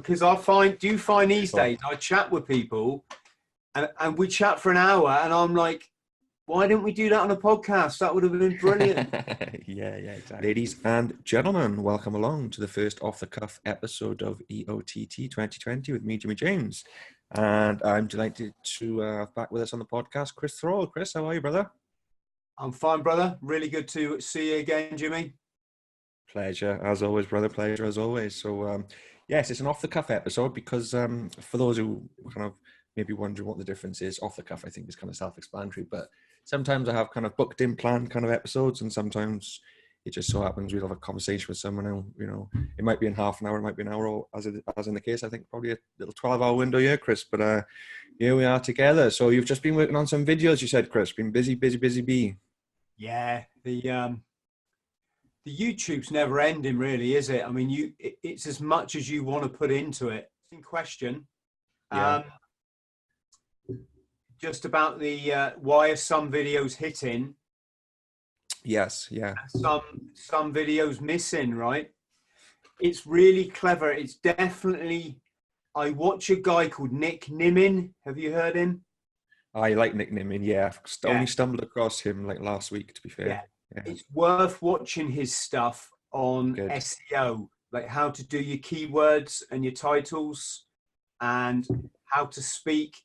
because do find these days I chat with people and we chat for an hour and I'm like, why didn't we do that on a podcast? That would have been brilliant. Yeah, exactly. Ladies and gentlemen, welcome along to the first Off the Cuff episode of EOTT 2020 with me, Jimmy James. And I'm delighted to have back with us on the podcast, Chris Thrall. Chris, how are you, brother? I'm fine, brother. Really good to see you again, Jimmy. Pleasure, as always, brother. Pleasure, as always. So, yes, it's an off-the-cuff episode because for those who kind of maybe wondering what the difference is, off the cuff, I think is kind of self-explanatory. But sometimes I have kind of booked in, planned kind of episodes, and sometimes it just so happens we'll have a conversation with someone who, you know, it might be in half an hour, it might be an hour, or as in the case, I think probably a little 12-hour window here, Chris. But here we are together. So you've just been working on some videos, you said, Chris. Been busy bee. Yeah, the YouTube's never ending, really, is it? I mean, it's as much as you want to put into it. In question, Yeah. just about the why are some videos hitting? Yes, yeah. Some videos missing, right? It's really clever. It's definitely. I watch a guy called Nick Nimmin. Have you heard him? I like Nick Nimmin. Yeah, only stumbled across him like last week, to be fair. Yeah. It's worth watching his stuff on Good. SEO, like how to do your keywords and your titles, and how to speak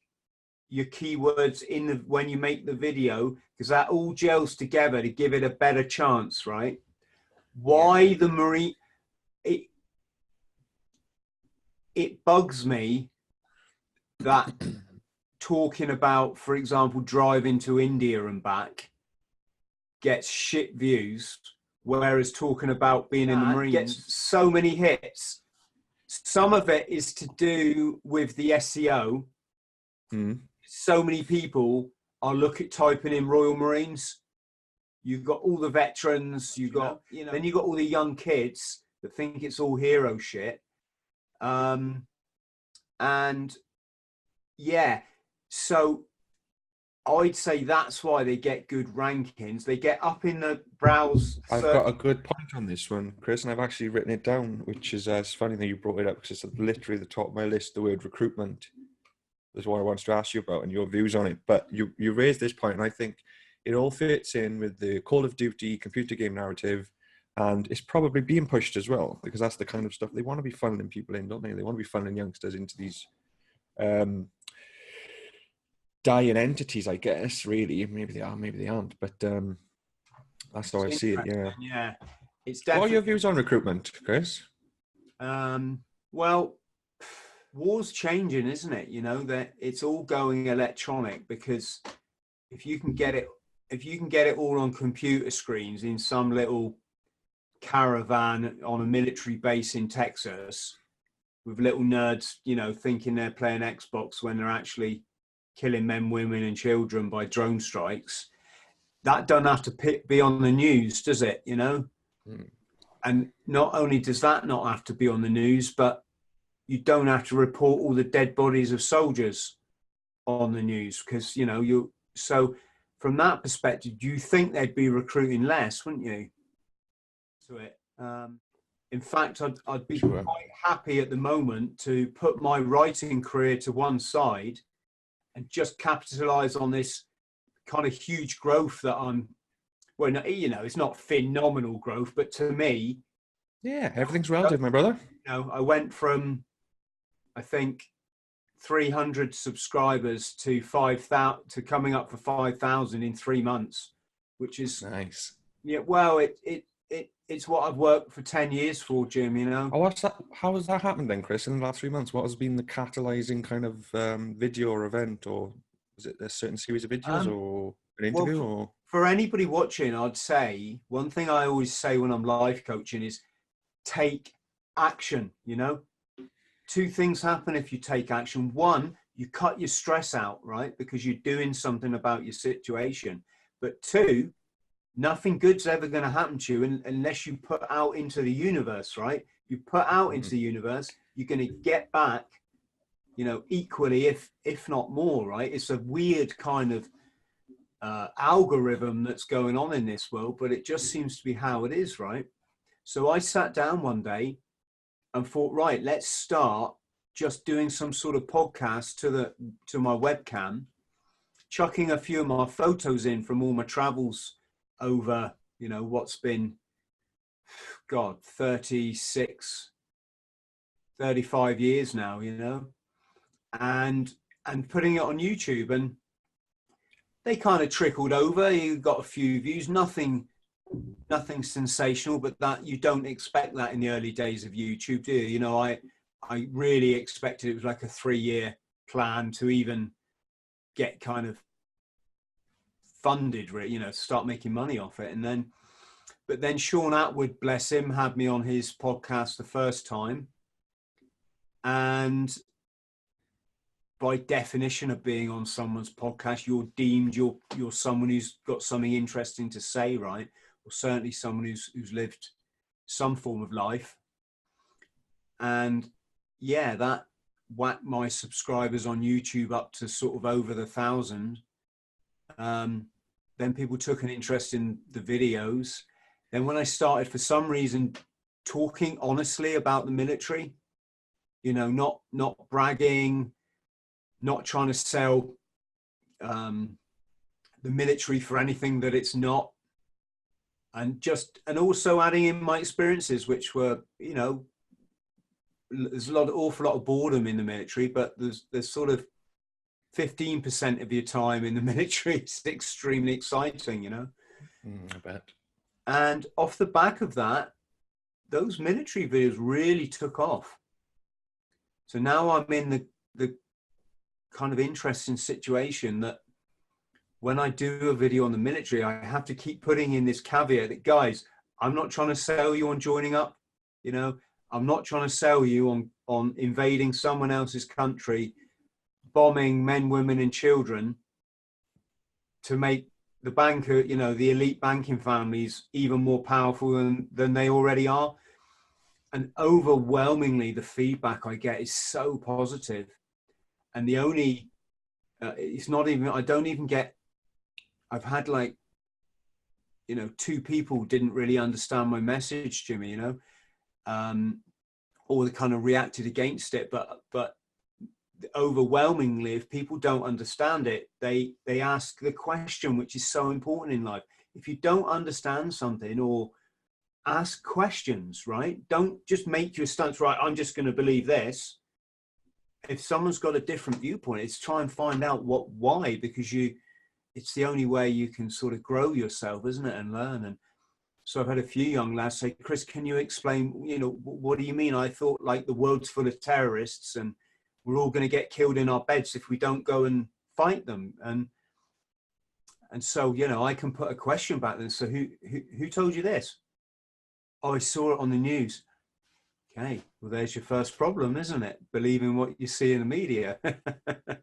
your keywords when you make the video, because that all gels together to give it a better chance, right? Why the Marine? It bugs me that talking about, for example, driving to India and back gets shit views, whereas talking about being in the Marines gets so many hits. Some of it is to do with the SEO. So many people are typing in Royal Marines. You've got all the veterans, then you've got all the young kids that think it's all hero shit. And yeah, so I'd say that's why they get good rankings. They get up in the browse. I've got a good point on this one, Chris, and I've actually written it down, which is it's funny that you brought it up because it's literally the top of my list. The word recruitment is what I wanted to ask you about and your views on it. But you raised this point, and I think it all fits in with the Call of Duty computer game narrative, and it's probably being pushed as well because that's the kind of stuff they want to be funneling people in, don't they? They want to be funneling youngsters into these dying entities, I guess. Really, maybe they are, maybe they aren't, but that's how I see it. Yeah, it's definitely. What are your views on recruitment, Chris? Well, war's changing, isn't it? You know that it's all going electronic, because if you can get it all on computer screens in some little caravan on a military base in Texas with little nerds, thinking they're playing Xbox when they're actually killing men, women and children by drone strikes, that doesn't have to be on the news, does it? And not only does that not have to be on the news, but you don't have to report all the dead bodies of soldiers on the news, because so from that perspective you think they'd be recruiting less, wouldn't you, to it? In fact, I'd be quite happy at the moment to put my writing career to one side and just capitalize on this kind of huge growth that it's not phenomenal growth, but to me, everything's relative, my brother. I went from, I think, 300 subscribers to 5,000 to coming up for 5,000 in 3 months, which is nice. Yeah, well, it's what I've worked for 10 years for, Jim, Oh, how has that happened then, Chris, in the last 3 months? What has been the catalyzing kind of video or event, or is it a certain series of videos or an interview? Or for anybody watching, I'd say one thing I always say when I'm life coaching is take action. 2 things happen if you take action. 1, you cut your stress out, right? Because you're doing something about your situation. But 2, nothing good's ever going to happen to you unless you put out into the universe, right? You put out into the universe, you're going to get back, equally, if not more, right? It's a weird kind of algorithm that's going on in this world, but it just seems to be how it is, right? So I sat down one day and thought, right, let's start just doing some sort of podcast to my webcam, chucking a few of my photos in from all my travels over, you know, what's been, God, 36, 35 years now, you know, and putting it on YouTube, and they kind of trickled over. You got a few views, nothing sensational, but that you don't expect that in the early days of YouTube, do you? You know, I really expected it was like a 3-year plan to even get kind of funded, you know, start making money off it. And then, but then Sean Atwood, bless him, had me on his podcast the first time. And by definition of being on someone's podcast, you're deemed, you're someone who's got something interesting to say, right? Or certainly someone who's lived some form of life. And yeah, that whacked my subscribers on YouTube up to sort of over 1,000. Then people took an interest in the videos. Then when I started, for some reason, talking honestly about the military, you know, not bragging, not trying to sell the military for anything that it's not, and also adding in my experiences, which were, you know, there's awful lot of boredom in the military, but there's sort of 15% of your time in the military is extremely exciting, you know. I bet. And off the back of that, those military videos really took off. So now I'm in the kind of interesting situation that when I do a video on the military, I have to keep putting in this caveat that, guys, I'm not trying to sell you on joining up, you know, I'm not trying to sell you on invading someone else's country, bombing men, women, and children to make the banker, you know, the elite banking families even more powerful than they already are. And overwhelmingly, the feedback I get is so positive. And the only, it's not even, I don't even get, I've had like, you know, 2 people didn't really understand my message, Jimmy, you know, or they kind of reacted against it. But overwhelmingly, if people don't understand it, they ask the question, which is so important in life. If you don't understand something, or ask questions, right? Don't just make your stance, right, I'm just going to believe this. If someone's got a different viewpoint, it's try and find out why, because it's the only way you can sort of grow yourself, isn't it, and learn. And so I've had a few young lads say, Chris, can you explain, you know, what do you mean? I thought like the world's full of terrorists and we're all going to get killed in our beds if we don't go and fight them. And so, you know, I can put a question back then. So who told you this? Oh, I saw it on the news. Okay, well, there's your first problem, isn't it? Believing what you see in the media.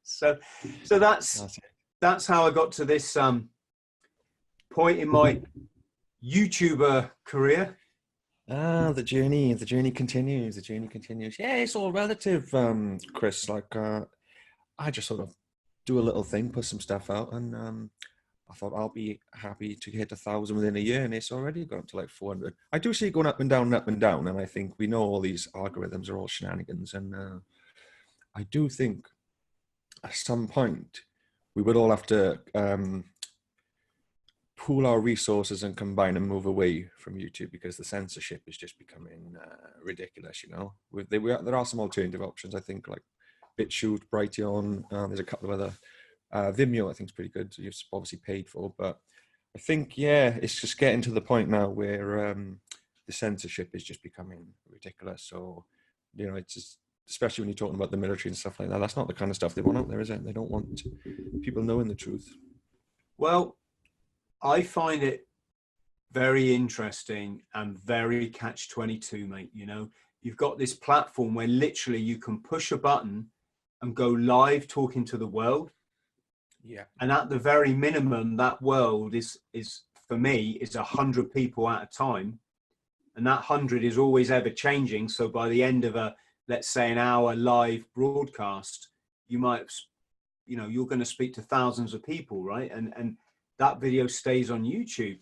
so that's how I got to this point in my YouTuber career. The journey continues. The journey continues. Yeah, it's all relative, Chris. Like, I just sort of do a little thing, put some stuff out, and I thought I'll be happy to hit 1,000 within a year, and it's already gone up to like 400. I do see it going up and down, and I think we know all these algorithms are all shenanigans, and I do think at some point we would all have to pool our resources and combine and move away from YouTube, because the censorship is just becoming ridiculous, you know. There are some alternative options, I think, like BitChute, Brighteon, there's a couple of other, Vimeo I think is pretty good, so you've obviously paid for, but I think, yeah, it's just getting to the point now where the censorship is just becoming ridiculous. So, you know, it's just, especially when you're talking about the military and stuff like that, that's not the kind of stuff they want out there, is it? They don't want people knowing the truth. Well, I find it very interesting and very catch-22, mate. You know, you've got this platform where literally you can push a button and go live talking to the world. Yeah. And at the very minimum, that world is for me, is 100 people at a time. And that 100 is always ever changing. So by the end of let's say an hour live broadcast, you might, you know, you're going to speak to thousands of people, right? And that video stays on YouTube.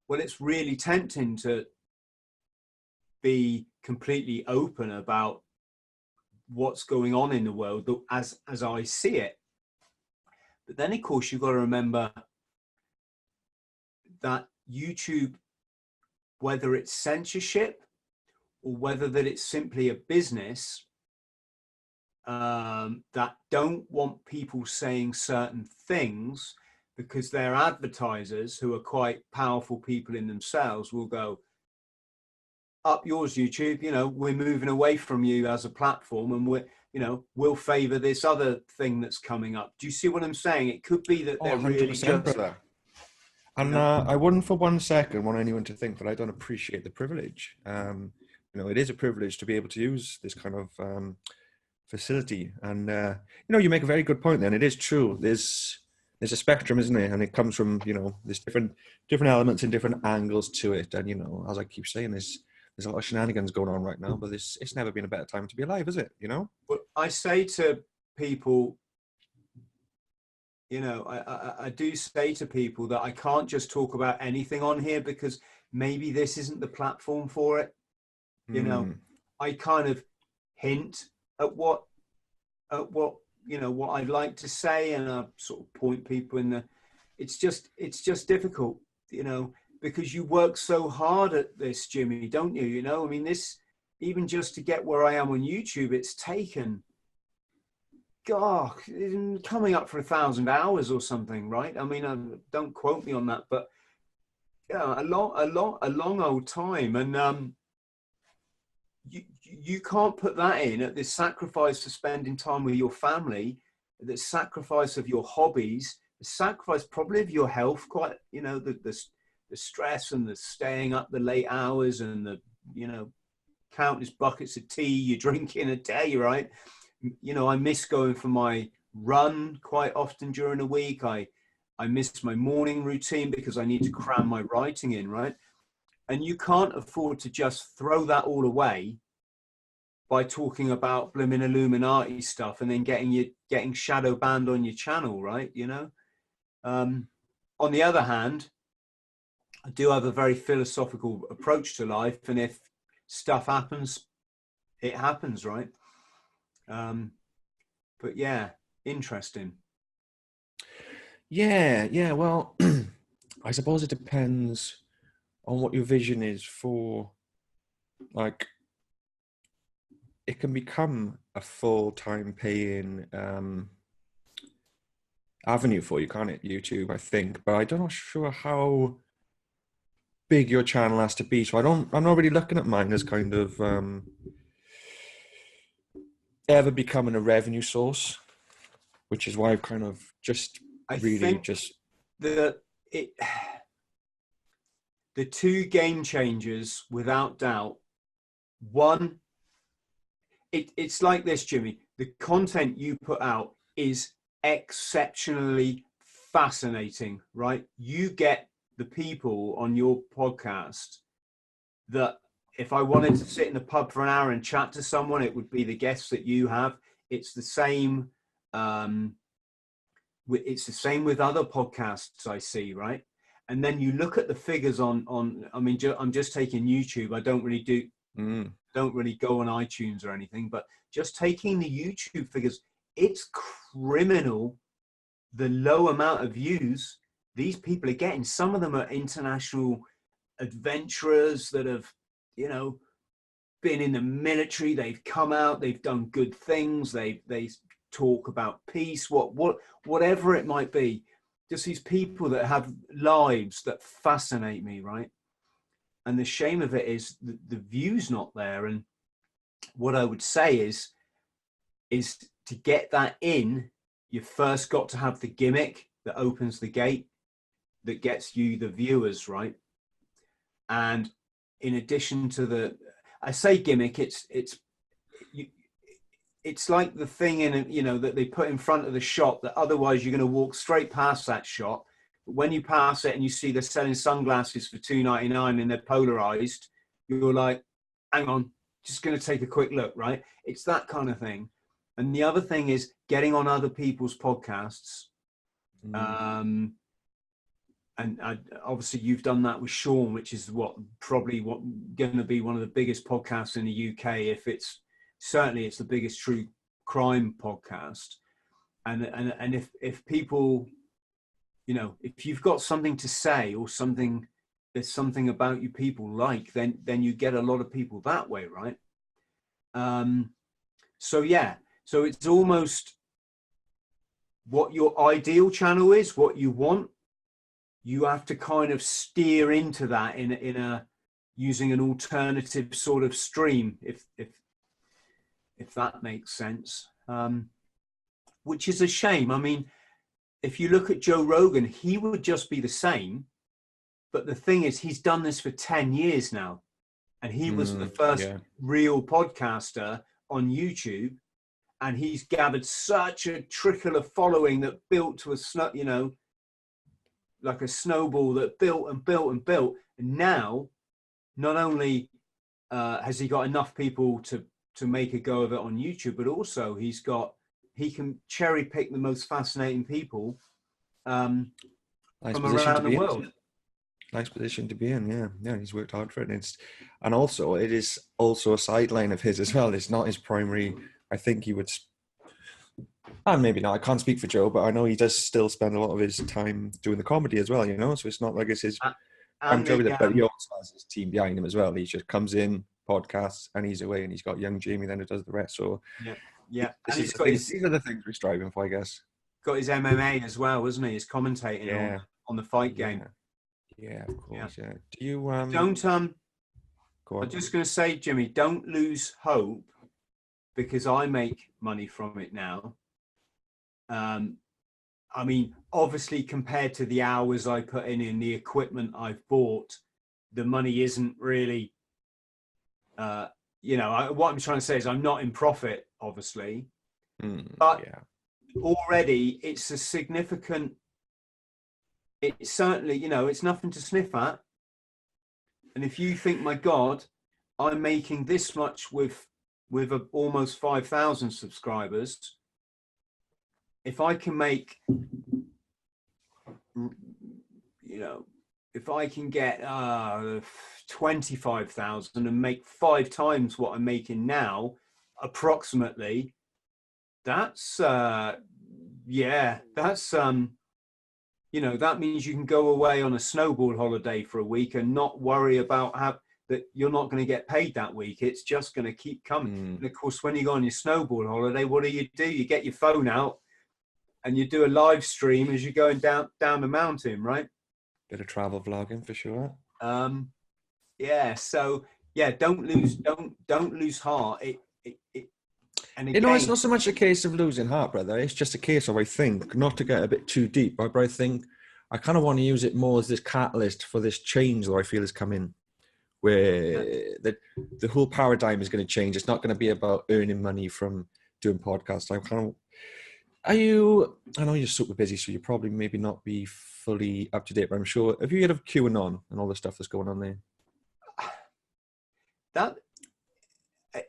Well, it's really tempting to be completely open about what's going on in the world as I see it. But then, of course, you've got to remember that YouTube, whether it's censorship or whether that it's simply a business that don't want people saying certain things, because their advertisers, who are quite powerful people in themselves, will go, up yours, YouTube, you know, we're moving away from you as a platform, and we'll favor this other thing that's coming up. Do you see what I'm saying? It could be that they're really just... brother. And I wouldn't for one second want anyone to think that I don't appreciate the privilege. You know, it is a privilege to be able to use this kind of facility. And, you know, you make a very good point then. It is true. There's a spectrum, isn't it? And it comes from, you know, there's different elements and different angles to it. And, you know, as I keep saying, there's a lot of shenanigans going on right now, but it's never been a better time to be alive, is it? You know? Well, I say to people, you know, I do say to people that I can't just talk about anything on here, because maybe this isn't the platform for it. You know, I kind of hint at what, you know, what I'd like to say, and I sort of point people in the, it's just difficult, you know, because you work so hard at this, Jimmy, don't you? You know, I mean, this, even just to get where I am on YouTube, it's taken, God, coming up for 1,000 hours or something, right? I mean, don't quote me on that, but yeah, a long old time. And you can't put that in at this sacrifice of spending time with your family, the sacrifice of your hobbies, the sacrifice probably of your health, quite, you know, the stress and the staying up the late hours and the, you know, countless buckets of tea you drink in a day, right? You know, I miss going for my run quite often during the week. I miss my morning routine because I need to cram my writing in, right? And you can't afford to just throw that all away by talking about blimmin' Illuminati stuff and then getting shadow banned on your channel, right? You know. On the other hand, I do have a very philosophical approach to life, and if stuff happens, it happens, right? But yeah, interesting. Yeah. Well, I suppose it depends on what your vision is for, like, it can become a full-time paying avenue for you, can't it? YouTube, I think, but I'm not sure how big your channel has to be. So I'm not really looking at mine as kind of ever becoming a revenue source, which is why I've kind of just the two game changers, without doubt. One, it's like this, Jimmy. The content you put out is exceptionally fascinating, right? You get the people on your podcast that if I wanted to sit in the pub for an hour and chat to someone, it would be the guests that you have. It's the same. It's the same with other podcasts I see, right? And then you look at the figures on I mean, I'm just taking YouTube. I don't really don't really go on iTunes or anything, but just taking the YouTube figures, it's criminal the low amount of views these people are getting. Some of them are international adventurers that have, you know, been in the military, they've come out, they've done good things, they talk about peace, whatever it might be. Just these people that have lives that fascinate me, right? And the shame of it is the view's not there. And what I would say is to get that in, you first got to have the gimmick that opens the gate, that gets you the viewers, right? And in addition to I say gimmick, it's like the thing in, you know, that they put in front of the shop that otherwise you're going to walk straight past that shop. But when you pass it and you see they're selling sunglasses for $2.99 and they're polarized, you're like, hang on, just going to take a quick look, right? It's that kind of thing. And the other thing is getting on other people's podcasts. And obviously you've done that with Sean, which is probably going to be one of the biggest podcasts in the UK, if it's certainly it's the biggest true crime podcast. And if people, you know, if you've got something to say or something, there's something about you people like, then you get a lot of people that way, right? So yeah, so it's almost what your ideal channel is, what you want. You have to kind of steer into that in a using an alternative sort of stream, if that makes sense. Which is a shame. I mean, if you look at Joe Rogan, he would just be the same. But the thing is, he's done this for 10 years now. And he was the first real podcaster on YouTube. And he's gathered such a trickle of following that built to a, you know, like a snowball that built and built and built. And now, not only has he got enough people to make a go of it on YouTube, but also he can cherry pick the most fascinating people from around the world. Nice position to be in, yeah. He's worked hard for it, and also it is also a sideline of his as well. It's not his primary. I think he would, and maybe not. I can't speak for Joe, but I know he does still spend a lot of his time doing the comedy as well. You know, so it's not like it's his. I'm Joe with it, but he also has his team behind him as well. He just comes in, podcasts, and he's away, and he's got young Jamie then who does the rest. So yeah. These are the things we're striving for, I guess. Got his MMA as well, wasn't he? He's commentating on the fight game. Yeah, of course. Yeah. Do you don't go on. I'm just going to say, Jimmy, don't lose hope, because I make money from it now. I mean, obviously, compared to the hours I put in the equipment I've bought, the money isn't really. You know, what I'm trying to say is I'm not in profit, obviously, but already it's a significant. It's certainly, you know, it's nothing to sniff at. And if you think, my God, I'm making this much with almost 5,000 subscribers, if I can make, you know, if I can get 25,000 and make 5 times what I'm making now, approximately, that's you know, that means you can go away on a snowball holiday for a week and not worry about that you're not going to get paid that week. It's just going to keep coming. And of course, when you go on your snowball holiday, what do? You get your phone out and you do a live stream as you're going down the mountain, right? Bit of travel vlogging for sure. Yeah. So yeah, don't lose heart. And again, you know, it's not so much a case of losing heart, brother. It's just a case of, I think, not to get a bit too deep, but I think I kind of want to use it more as this catalyst for this change that I feel is coming, where the whole paradigm is going to change. It's not going to be about earning money from doing podcasts. I know you're super busy, so you probably maybe not be fully up to date, but I'm sure, have you heard of QAnon and all the stuff that's going on there?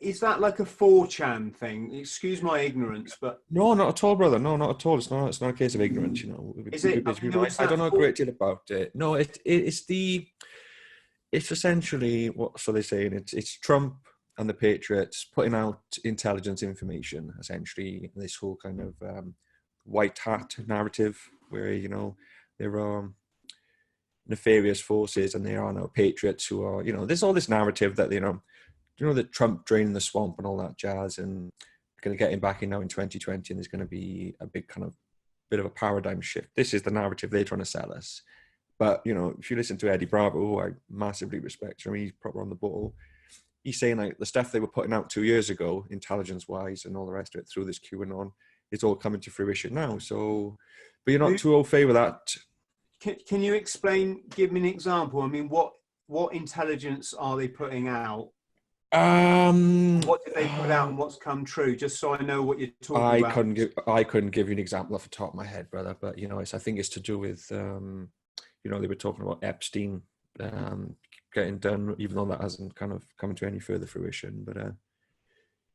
Is that like a 4chan thing? Excuse my ignorance, but no, not at all, brother. No, not at all. It's not a case of ignorance. You know, is it? I don't know a great deal about it. No, it's essentially what so they're saying. It's Trump and the Patriots putting out intelligence information. Essentially, this whole kind of white hat narrative, where you know there are nefarious forces and there are no patriots who are, you know, there's all this narrative that that Trump draining the swamp and all that jazz, and going to get him back in now in 2020, and there's going to be a big kind of bit of a paradigm shift. This is the narrative they're trying to sell us. But, you know, if you listen to Eddie Bravo, who I massively respect, I mean, he's proper on the ball. He's saying like the stuff they were putting out 2 years ago, intelligence-wise and all the rest of it through this QAnon, is all coming to fruition now. So, but you're not too au fait with that. Can you explain, give me an example? I mean, what intelligence are they putting out? What did they put out and what's come true? Just so I know what you're talking about. I couldn't give you an example off the top of my head, brother. But you know, I think it's to do with you know, they were talking about Epstein getting done, even though that hasn't kind of come to any further fruition. But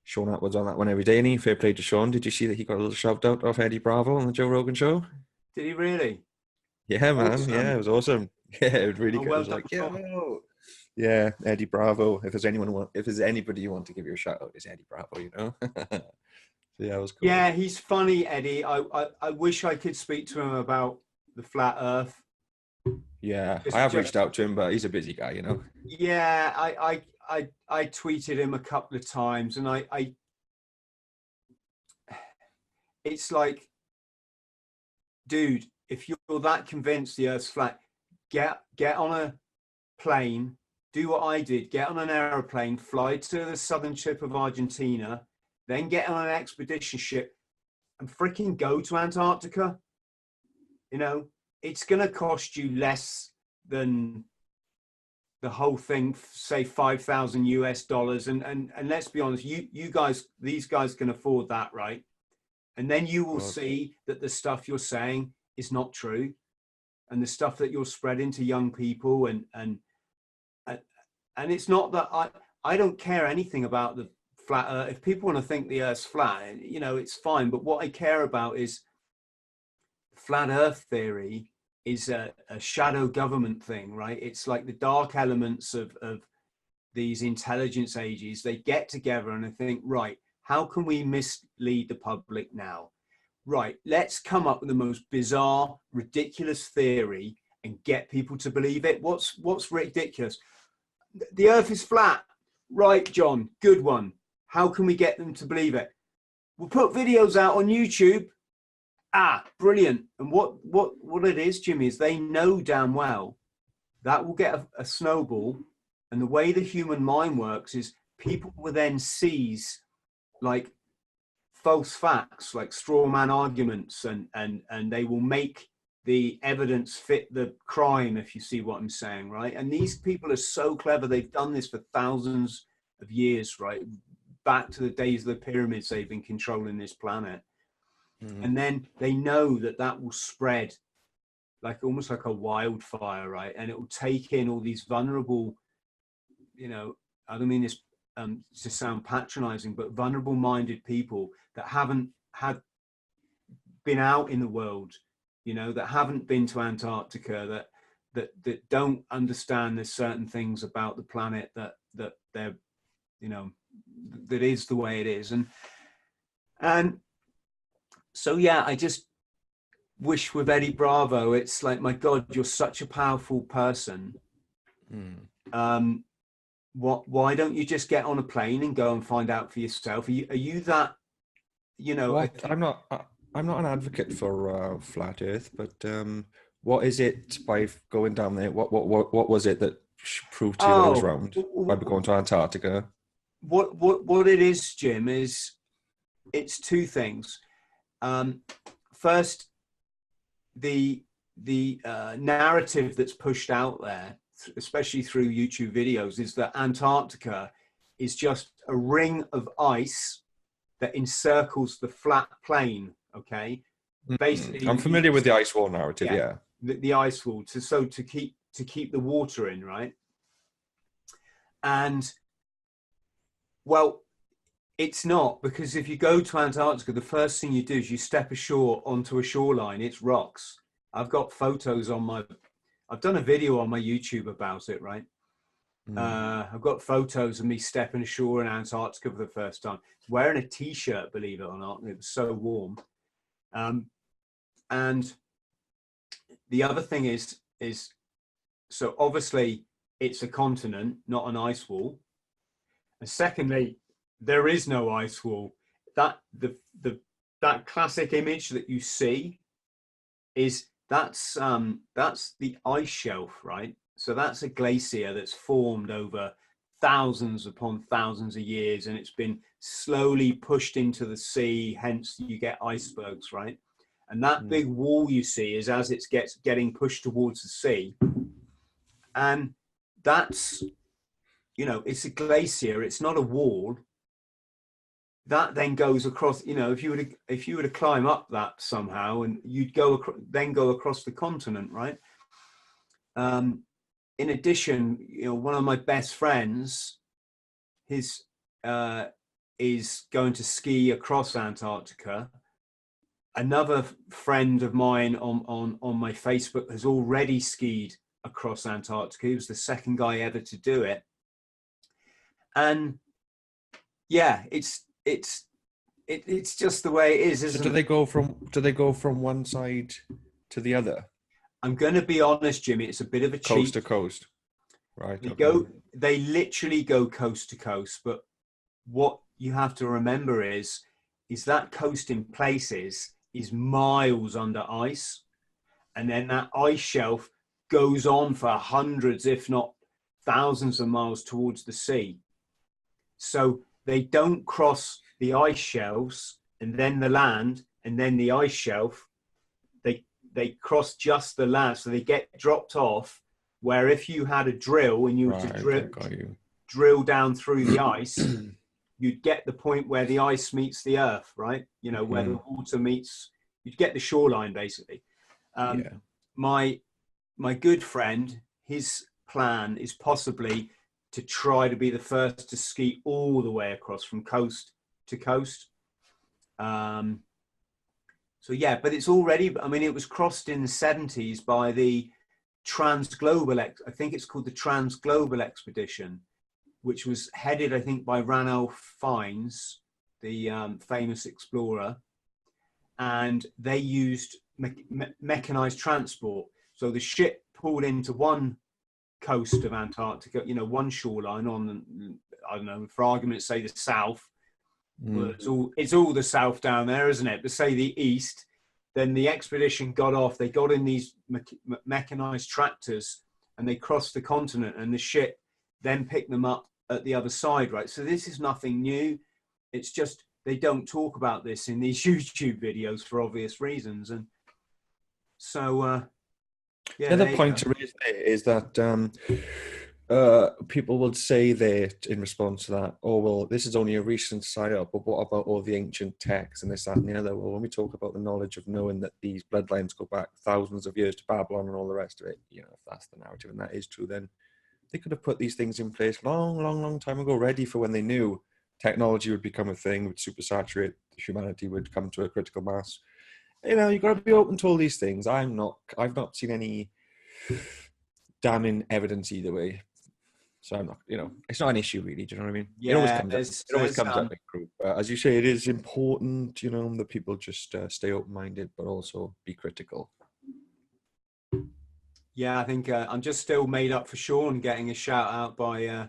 Sean Atwood's on that one every day, and fair play to Sean. Did you see that he got a little shout out off Eddie Bravo on the Joe Rogan show? Did he really? Yeah, man. Awesome. Yeah, it was awesome. Yeah, it was really good. Well it was like, yo. Yeah, Eddie Bravo. If there's if there's anybody you want to give you a shout out, it's Eddie Bravo. You know. So yeah, it was cool. Yeah, he's funny, Eddie. I wish I could speak to him about the flat Earth. Yeah, I have reached out to him, but he's a busy guy, you know. Yeah, I tweeted him a couple of times, and it's like, dude, if you're that convinced the Earth's flat, get on a plane, do what I did, get on an aeroplane, fly to the southern tip of Argentina, then get on an expedition ship and freaking go to Antarctica. You know, it's going to cost you less than the whole thing, say $5,000 US. And let's be honest, these guys can afford that, right? And then you will see that the stuff you're saying is not true. And the stuff that you're spreading to young people and it's not that I don't care anything about the flat Earth. If people want to think the Earth's flat, you know, it's fine. But what I care about is flat Earth theory is a shadow government thing, right? It's like the dark elements of these intelligence ages. They get together and they think, right, how can we mislead the public now? Right, let's come up with the most bizarre, ridiculous theory and get people to believe it. What's ridiculous? The Earth is flat. Right, John, good one. How can we get them to believe it? We'll put videos out on YouTube. Ah, brilliant. And what it is, Jimmy, is they know damn well that will get a snowball. And the way the human mind works is people will then seize like false facts, like straw man arguments, and they will make the evidence fit the crime, if you see what I'm saying, right? And these people are so clever. They've done this for thousands of years, right? Back to the days of the pyramids, they've been controlling this planet. And then they know that will spread like almost like a wildfire, right? And it will take in all these vulnerable, you know, I don't mean this to sound patronizing, but vulnerable minded people that haven't been out in the world, you know, that haven't been to Antarctica, that don't understand there's certain things about the planet that they're, you know, that is the way it is. And so, yeah, I just wish with Eddie Bravo, it's like, my God, you're such a powerful person. Why don't you just get on a plane and go and find out for yourself? Are you that, you know? Well, I'm not an advocate for flat Earth, but what is it by going down there? What was it that proved to you that it was round by going to Antarctica? What it is, Jim, is it's two things. First, the narrative that's pushed out there, especially through YouTube videos, is that Antarctica is just a ring of ice that encircles the flat plane. Okay, basically, I'm familiar with the ice wall narrative. Yeah, the ice wall to keep the water in, right? And well, it's not, because if you go to Antarctica, the first thing you do is you step ashore onto a shoreline. It's rocks. I've got photos I've done a video on my YouTube about it, right? I've got photos of me stepping ashore in Antarctica for the first time, wearing a t-shirt, believe it or not. It was so warm. And the other thing is so obviously it's a continent, not an ice wall. And secondly, there is no ice wall. That classic image that you see is that's the ice shelf, right? So that's a glacier that's formed over thousands upon thousands of years, and it's been slowly pushed into the sea. Hence, you get icebergs, right? And that big wall you see is as it's getting pushed towards the sea, and that's, you know, it's a glacier. It's not a wall. That then goes across, you know, if you were to climb up that somehow, and you'd go across the continent, right? In addition, you know, one of my best friends, is going to ski across Antarctica. Another friend of mine on my Facebook has already skied across Antarctica. He was the second guy ever to do it. And yeah, it's just the way it is, isn't So do they go from one side to the other? I'm going to be honest, Jimmy, it's a bit of a cheat. Coast to coast. Right. They literally go coast to coast, but what you have to remember is that coast in places is miles under ice, and then that ice shelf goes on for hundreds, if not thousands of miles towards the sea. So they don't cross the ice shelves and then the land and then the ice shelf. They cross just the land, so they get dropped off. Where if you had a drill and you were to drill down through the ice, you'd get the point where the ice meets the earth, right? You know, where the water meets, you'd get the shoreline basically. My good friend, his plan is possibly to try to be the first to ski all the way across from coast to coast. So yeah, but it's already, I mean, it was crossed in the 70s by the I think it's called the Trans-Global Expedition, which was headed, I think, by Ranulph Fiennes, the famous explorer. And they used mechanized transport. So the ship pulled into one coast of Antarctica, you know, one shoreline on, I don't know, for argument's sake, the south. Well, it's all the south down there, isn't it? But say the east, then the expedition got off. They got in these mechanized tractors and they crossed the continent, and the ship then picked them up at the other side, right? So this is nothing new. It's just they don't talk about this in these YouTube videos for obvious reasons. And so, yeah. The other point to raise there is that people would say that in response to that, oh, well, this is only a recent psyop, but what about all the ancient texts and this, that, and the other? Well, when we talk about the knowledge of knowing that these bloodlines go back thousands of years to Babylon and all the rest of it, you know, if that's the narrative and that is true, then they could have put these things in place long time ago, ready for when they knew technology would become a thing, would supersaturate, humanity would come to a critical mass. You know, you've got to be open to all these things. I've not seen any damning evidence either way. So I'm not, you know, it's not an issue really. Do you know what I mean? Yeah, it always comes up in group. As you say, it is important, you know, that people just stay open-minded, but also be critical. Yeah, I think I'm just still made up for Sean getting a shout out by.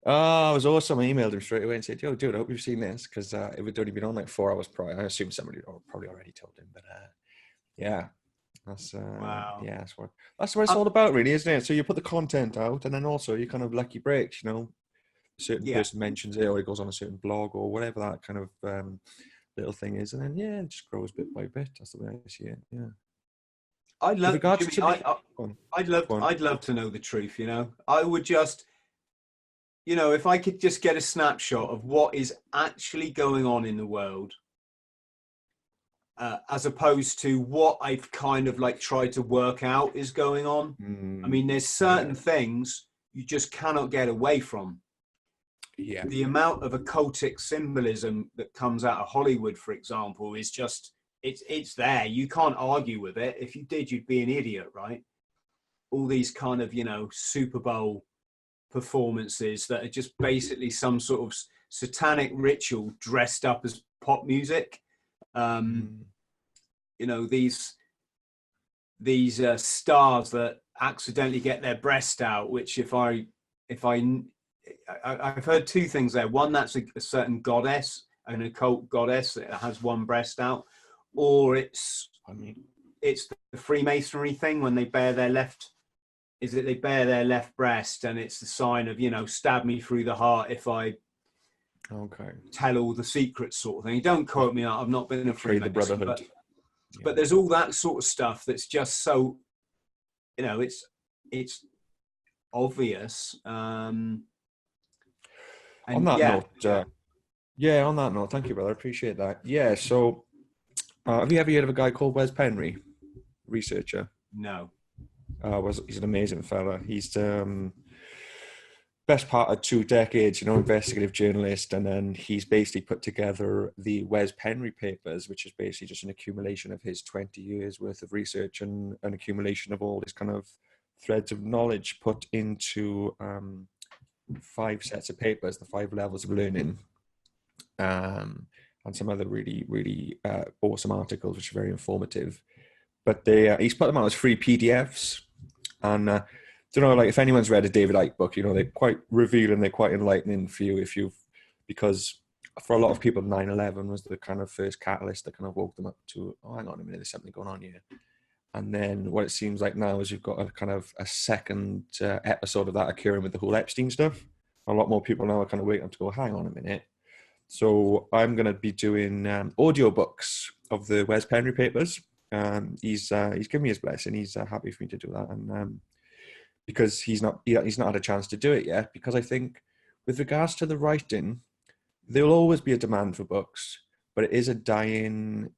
Oh, it was awesome. I emailed him straight away and said, "Yo, dude, I hope you've seen this," because it would only been on like 4 hours prior. I assume somebody probably already told him, but yeah. That's wow. Yeah, that's what it's all about, really, isn't it? So you put the content out, and then also you kind of lucky breaks. You know, a certain person mentions it, or it goes on a certain blog, or whatever that kind of little thing is, and then it just grows bit by bit. That's the way I see it. Yeah. I'd love to know the truth. You know, I would just, you know, if I could just get a snapshot of what is actually going on in the world. As opposed to what I've kind of like tried to work out is going on. I mean, there's certain things you just cannot get away from. Yeah. The amount of occultic symbolism that comes out of Hollywood, for example, is just, it's there. You can't argue with it. If you did, you'd be an idiot, right? All these kind of, you know, Super Bowl performances that are just basically some sort of satanic ritual dressed up as pop music. You know, these stars that accidentally get their breast out, which I've heard two things there. One, that's a certain goddess, an occult goddess that has one breast out, or it's the Freemasonry thing when they bare their left breast, and it's the sign of, you know, stab me through the heart if I tell all the secrets, sort of thing. Don't quote me. I've not been a Freemason, the brotherhood. But there's all that sort of stuff that's just so, you know, it's obvious. On that note, thank you, brother. I appreciate that. Yeah. So, have you ever heard of a guy called Wes Penry, researcher? No. He's an amazing fella. He's best part of 2 decades, you know, investigative journalist, and then he's basically put together the Wes Penry papers, which is basically just an accumulation of his 20 years worth of research and an accumulation of all his kind of threads of knowledge put into 5 sets of papers, the 5 levels of learning, and some other really, really awesome articles, which are very informative. But he's put them out as free PDFs. And don't know, like, if anyone's read a David Icke book, you know, they're quite revealing, they're quite enlightening for you because for a lot of people, 9/11 was the kind of first catalyst that kind of woke them up to, oh, hang on a minute, there's something going on here. And then what it seems like now is you've got a kind of a second episode of that occurring with the whole Epstein stuff. A lot more people now are kind of waking up to go, hang on a minute. So I'm going to be doing audio books of the Wes Penry papers. He's given me his blessing. He's happy for me to do that, and because he's not had a chance to do it yet. Because I think with regards to the writing, there'll always be a demand for books, but it is a dying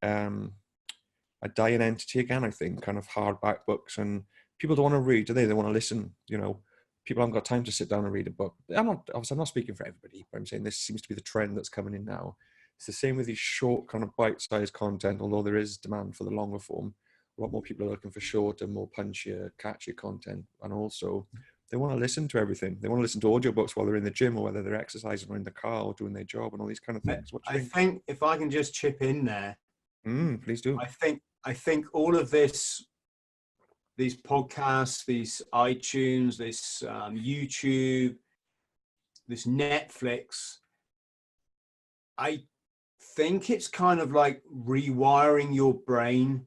entity again. I think kind of hardback books, and people don't want to read, do they? They want to listen. You know, people haven't got time to sit down and read a book. I'm not speaking for everybody, but I'm saying this seems to be the trend that's coming in now. It's the same with these short kind of bite-sized content, although there is demand for the longer form. A lot more people are looking for shorter, more punchier, catchy content. And also they want to listen to everything. They want to listen to audiobooks while they're in the gym, or whether they're exercising or in the car or doing their job and all these kind of things. What do you think? I think if I can just chip in there. Please do. I think all of these podcasts, these iTunes, this YouTube, this Netflix, I think it's kind of like rewiring your brain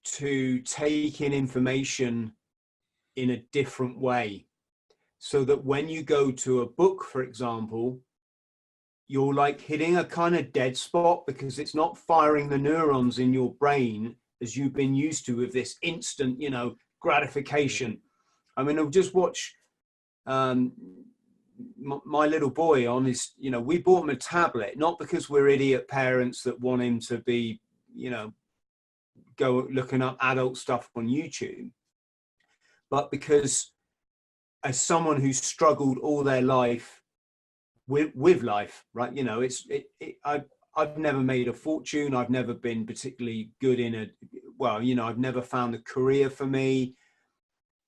to take in information in a different way, so that when you go to a book, for example, you're like hitting a kind of dead spot, because it's not firing the neurons in your brain as you've been used to with this instant, you know, gratification. I mean, I'll just watch my little boy on his, you know, we bought him a tablet, not because we're idiot parents that want him to be, you know, go looking up adult stuff on YouTube, but because as someone who's struggled all their life with life, right? You know, I've never made a fortune. I've never been particularly good I've never found a career for me.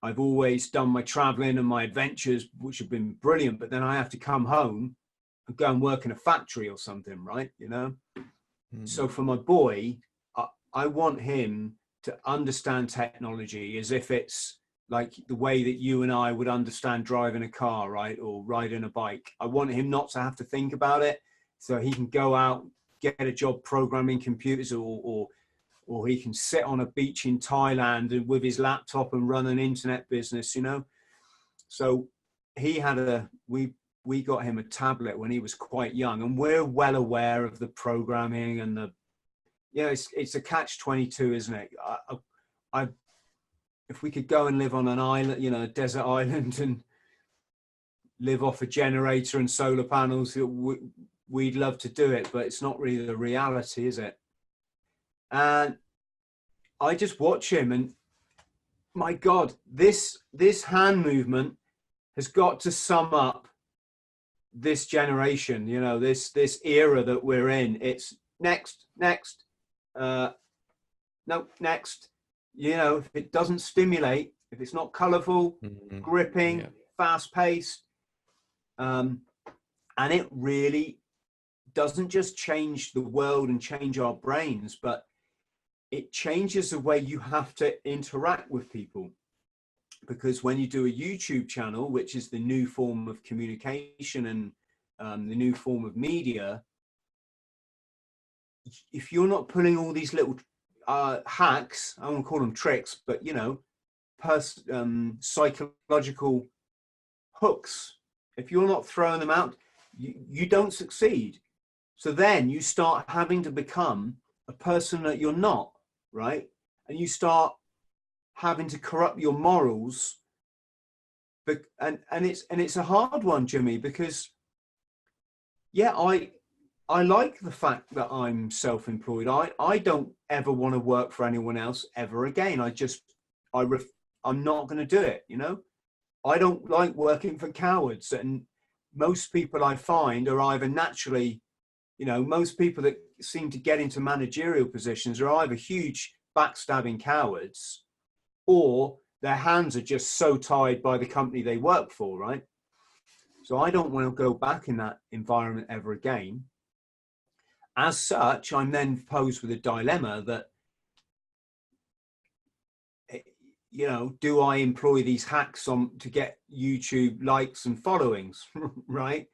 I've always done my traveling and my adventures, which have been brilliant, but then I have to come home and go and work in a factory or something, right? You know? So for my boy, I want him to understand technology as if it's like the way that you and I would understand driving a car, right? Or riding a bike. I want him not to have to think about it, so he can go out, get a job programming computers, or he can sit on a beach in Thailand and with his laptop and run an internet business, you know? So he had we got him a tablet when he was quite young, and we're well aware of the programming and it's a catch-22, isn't it? If we could go and live on an island, you know, a desert island, and live off a generator and solar panels, we'd love to do it, but it's not really the reality, is it? And I just watch him, and my God, this hand movement has got to sum up this generation, you know, this era that we're in. It's next, no, next. You know, if it doesn't stimulate, if it's not colorful, gripping, fast-paced, and it really doesn't just change the world and change our brains, but it changes the way you have to interact with people. Because when you do a YouTube channel, which is the new form of communication and the new form of media, if you're not putting all these little hacks, I won't call them tricks, but, you know, psychological hooks, if you're not throwing them out, you don't succeed. So then you start having to become a person that you're not, right? And you start having to corrupt your morals. But and it's a hard one, Jimmy, because I like the fact that I'm self-employed. I don't ever want to work for anyone else ever again. I'm not going to do it, you know? I don't like working for cowards. And most people I find are either naturally, you know, most people that seem to get into managerial positions are either huge backstabbing cowards, or their hands are just so tied by the company they work for, right? So I don't want to go back in that environment ever again. As such, I'm then posed with a dilemma that, you know, do I employ these hacks to get YouTube likes and followings, right?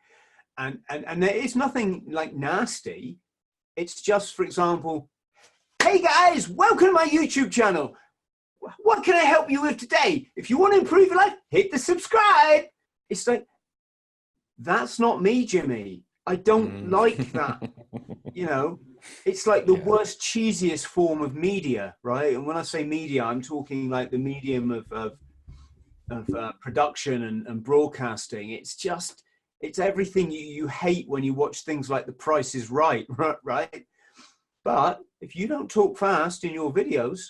And there is nothing like nasty. It's just, for example, hey guys, welcome to my YouTube channel. What can I help you with today? If you want to improve your life, hit the subscribe. It's like, that's not me, Jimmy. I don't like that. You know, it's like the worst, cheesiest form of media, right? And when I say media, I'm talking like the medium of production and broadcasting. It's just, it's everything you hate when you watch things like The Price is Right, right? But if you don't talk fast in your videos,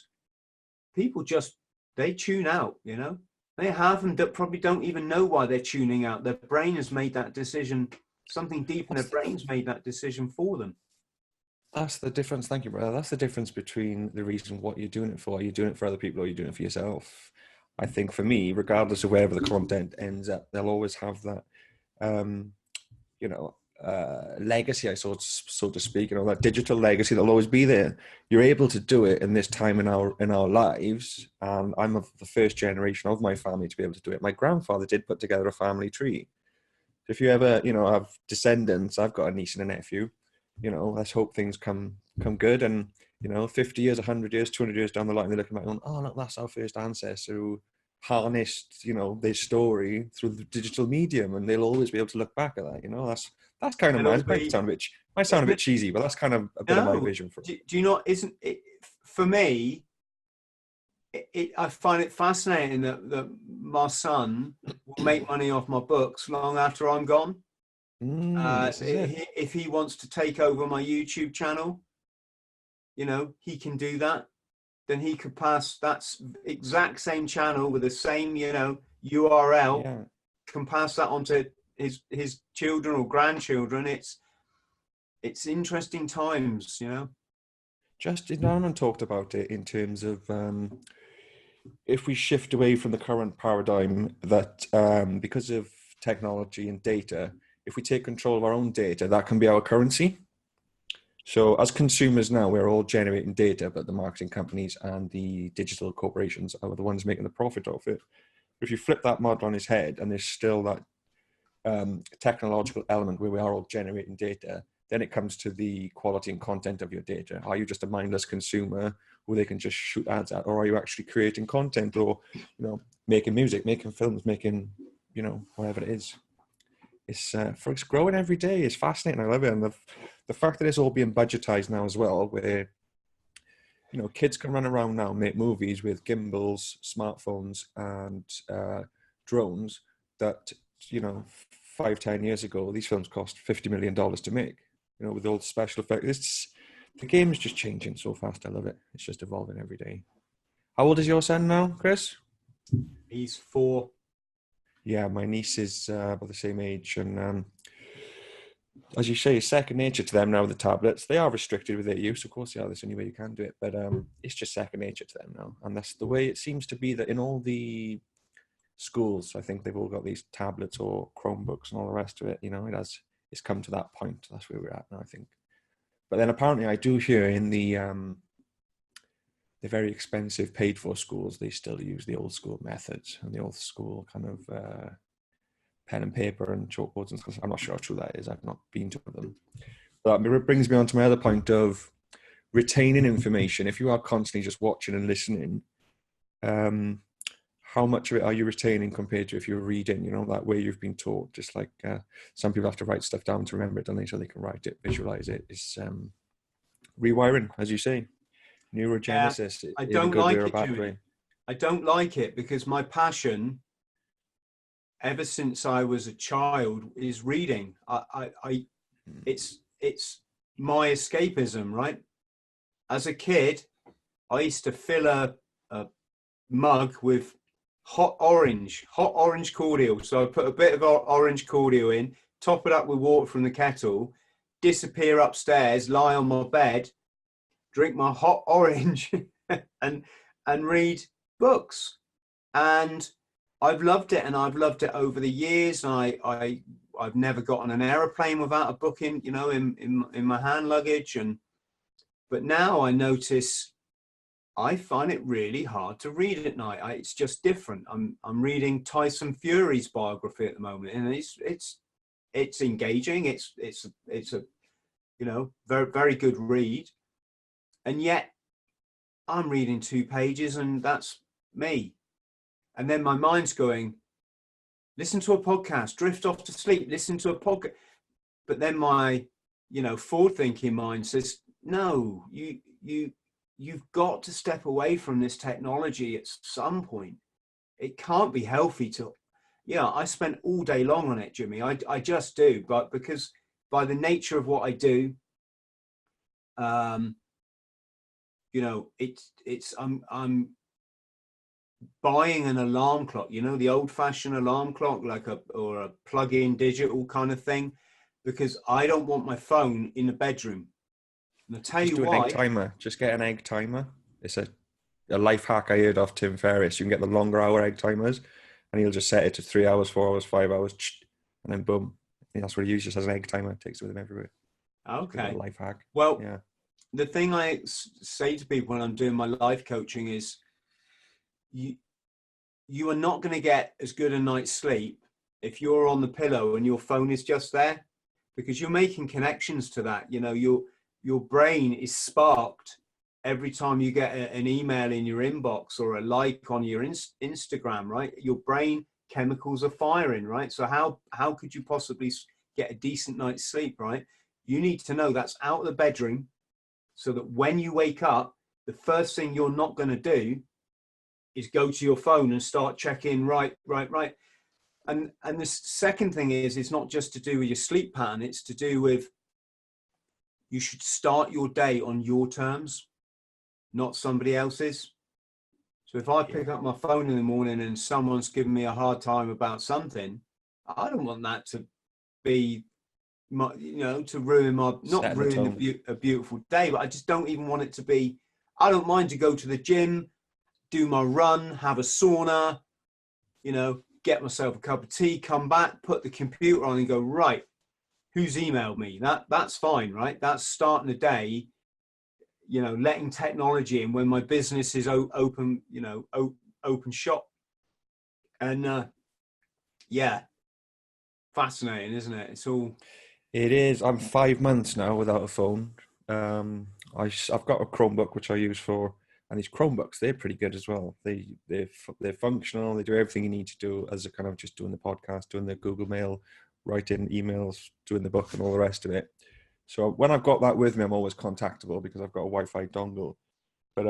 people just, they tune out, you know? They have them that probably don't even know why they're tuning out. Their brain has made that decision. Something deep in their brain's made that decision for them. That's the difference. Thank you, brother. That's the difference between the reason what you're doing it for. Are you doing it for other people or are you doing it for yourself? I think for me, regardless of wherever the content ends up, they'll always have that, you know, legacy, so to speak, you know, that digital legacy that'll always be there. You're able to do it in this time in our lives, and I'm of the first generation of my family to be able to do it. My grandfather did put together a family tree. If you ever, you know, have descendants, I've got a niece and a nephew, you know, let's hope things come good. And, you know, 50 years, 100 years, 200 years down the line, they're looking back going, oh, look, that's our first ancestor who harnessed, you know, their story through the digital medium, and they'll always be able to look back at that, you know. That's kind of nice. It might sound a bit cheesy, but that's kind of a bit of my vision for it. Do you know, isn't it, for me, I find it fascinating that my son will make money off my books long after I'm gone. If he wants to take over my YouTube channel, you know, he can do that. Then he could pass that exact same channel with the same, you know, URL, can pass that on to his children or grandchildren. It's interesting times, you know. Just Norman talked about it in terms of if we shift away from the current paradigm that because of technology and data, if we take control of our own data, that can be our currency. So as consumers now, we're all generating data, but the marketing companies and the digital corporations are the ones making the profit of it. If you flip that model on its head, and there's still that technological element where we are all generating data, then it comes to the quality and content of your data. Are you just a mindless consumer who they can just shoot ads at, or are you actually creating content, or, you know, making music, making films, making, you know, whatever it is? It's growing every day. It's fascinating. I love it. And the fact that it's all being budgetized now as well, where, you know, kids can run around now and make movies with gimbals, smartphones, and drones that, you know, 5-10 years ago, these films cost $50 million to make, you know, with all the special effects. The game is just changing so fast. I love it. It's just evolving every day. How old is your son now, Chris? He's 4. Yeah, my niece is about the same age, and as you say, it's second nature to them now with the tablets. They are restricted with their use, of course. Yeah, that's the only way you can do it, but it's just second nature to them now, and that's the way it seems to be. That in all the schools, I think they've all got these tablets or Chromebooks and all the rest of it. You know, it's come to that point. That's where we're at now, I think. But then apparently, I do hear in the very expensive paid for schools, they still use the old school methods and the old school kind of pen and paper and chalkboards and stuff. I'm not sure how true that is. I've not been to them. But it brings me on to my other point of retaining information. If you are constantly just watching and listening, how much of it are you retaining compared to if you're reading, you know, that way you've been taught? Just like some people have to write stuff down to remember it, don't they? So they can write it, visualize it. It's rewiring, as you say. Neurogenesis. I don't like it, Julie. I don't like it because my passion, ever since I was a child, is reading. It's my escapism, right? As a kid, I used to fill a mug with hot orange cordial. So I put a bit of orange cordial in, top it up with water from the kettle, disappear upstairs, lie on my bed, drink my hot orange and read books, and I've loved it, and I've loved it over the years. I've never got on an aeroplane without a book in, you know, in my hand luggage. But now I notice I find it really hard to read at night. It's just different. I'm reading Tyson Fury's biography at the moment, and it's engaging. It's a, you know, very good read, and yet I'm reading 2 pages, and that's me. And then my mind's going, listen to a podcast, drift off to sleep, listen to a podcast. But then my, you know, forward thinking mind says, no, you've got to step away from this technology at some point. It can't be healthy to, yeah, I spent all day long on it, Jimmy. I just do. But because by the nature of what I do, you know, I'm buying an alarm clock, you know, the old fashioned alarm clock, like or a plug-in digital kind of thing, because I don't want my phone in the bedroom. And I'll tell you why. An egg timer. Just get an egg timer. It's a life hack I heard of Tim Ferriss. You can get the longer hour egg timers, and he'll just set it to 3 hours, 4 hours, 5 hours, and then boom. And that's what he uses as an egg timer. Takes it with him everywhere. Okay. Life hack. Well, yeah. The thing I say to people when I'm doing my life coaching is, you are not going to get as good a night's sleep if you're on the pillow and your phone is just there, because you're making connections to that. You know, your brain is sparked every time you get an email in your inbox or a like on your Instagram, right? Your brain chemicals are firing, right? So how could you possibly get a decent night's sleep, right? You need to know that's out of the bedroom, so that when you wake up, the first thing you're not going to do is go to your phone and start checking right. And the second thing is, it's not just to do with your sleep pattern. It's to do with, you should start your day on your terms, not somebody else's. So if I pick up my phone in the morning and someone's giving me a hard time about something, I don't want that to be, you know, to ruin my, not ruin a beautiful day, but I just don't even want it to be. I don't mind to go to the gym, do my run, have a sauna, you know, get myself a cup of tea, come back, put the computer on and go, right, who's emailed me? That's fine, right? That's starting the day, you know, letting technology in when my business is open, you know, open shop. And yeah, fascinating, isn't it? It is. I'm 5 months now without a phone. I've got a Chromebook which I use for, and these Chromebooks, they're pretty good as well. They're functional. They do everything you need to do as a kind of just doing the podcast, doing the Google Mail, writing emails, doing the book, and all the rest of it. So when I've got that with me, I'm always contactable because I've got a Wi-Fi dongle. But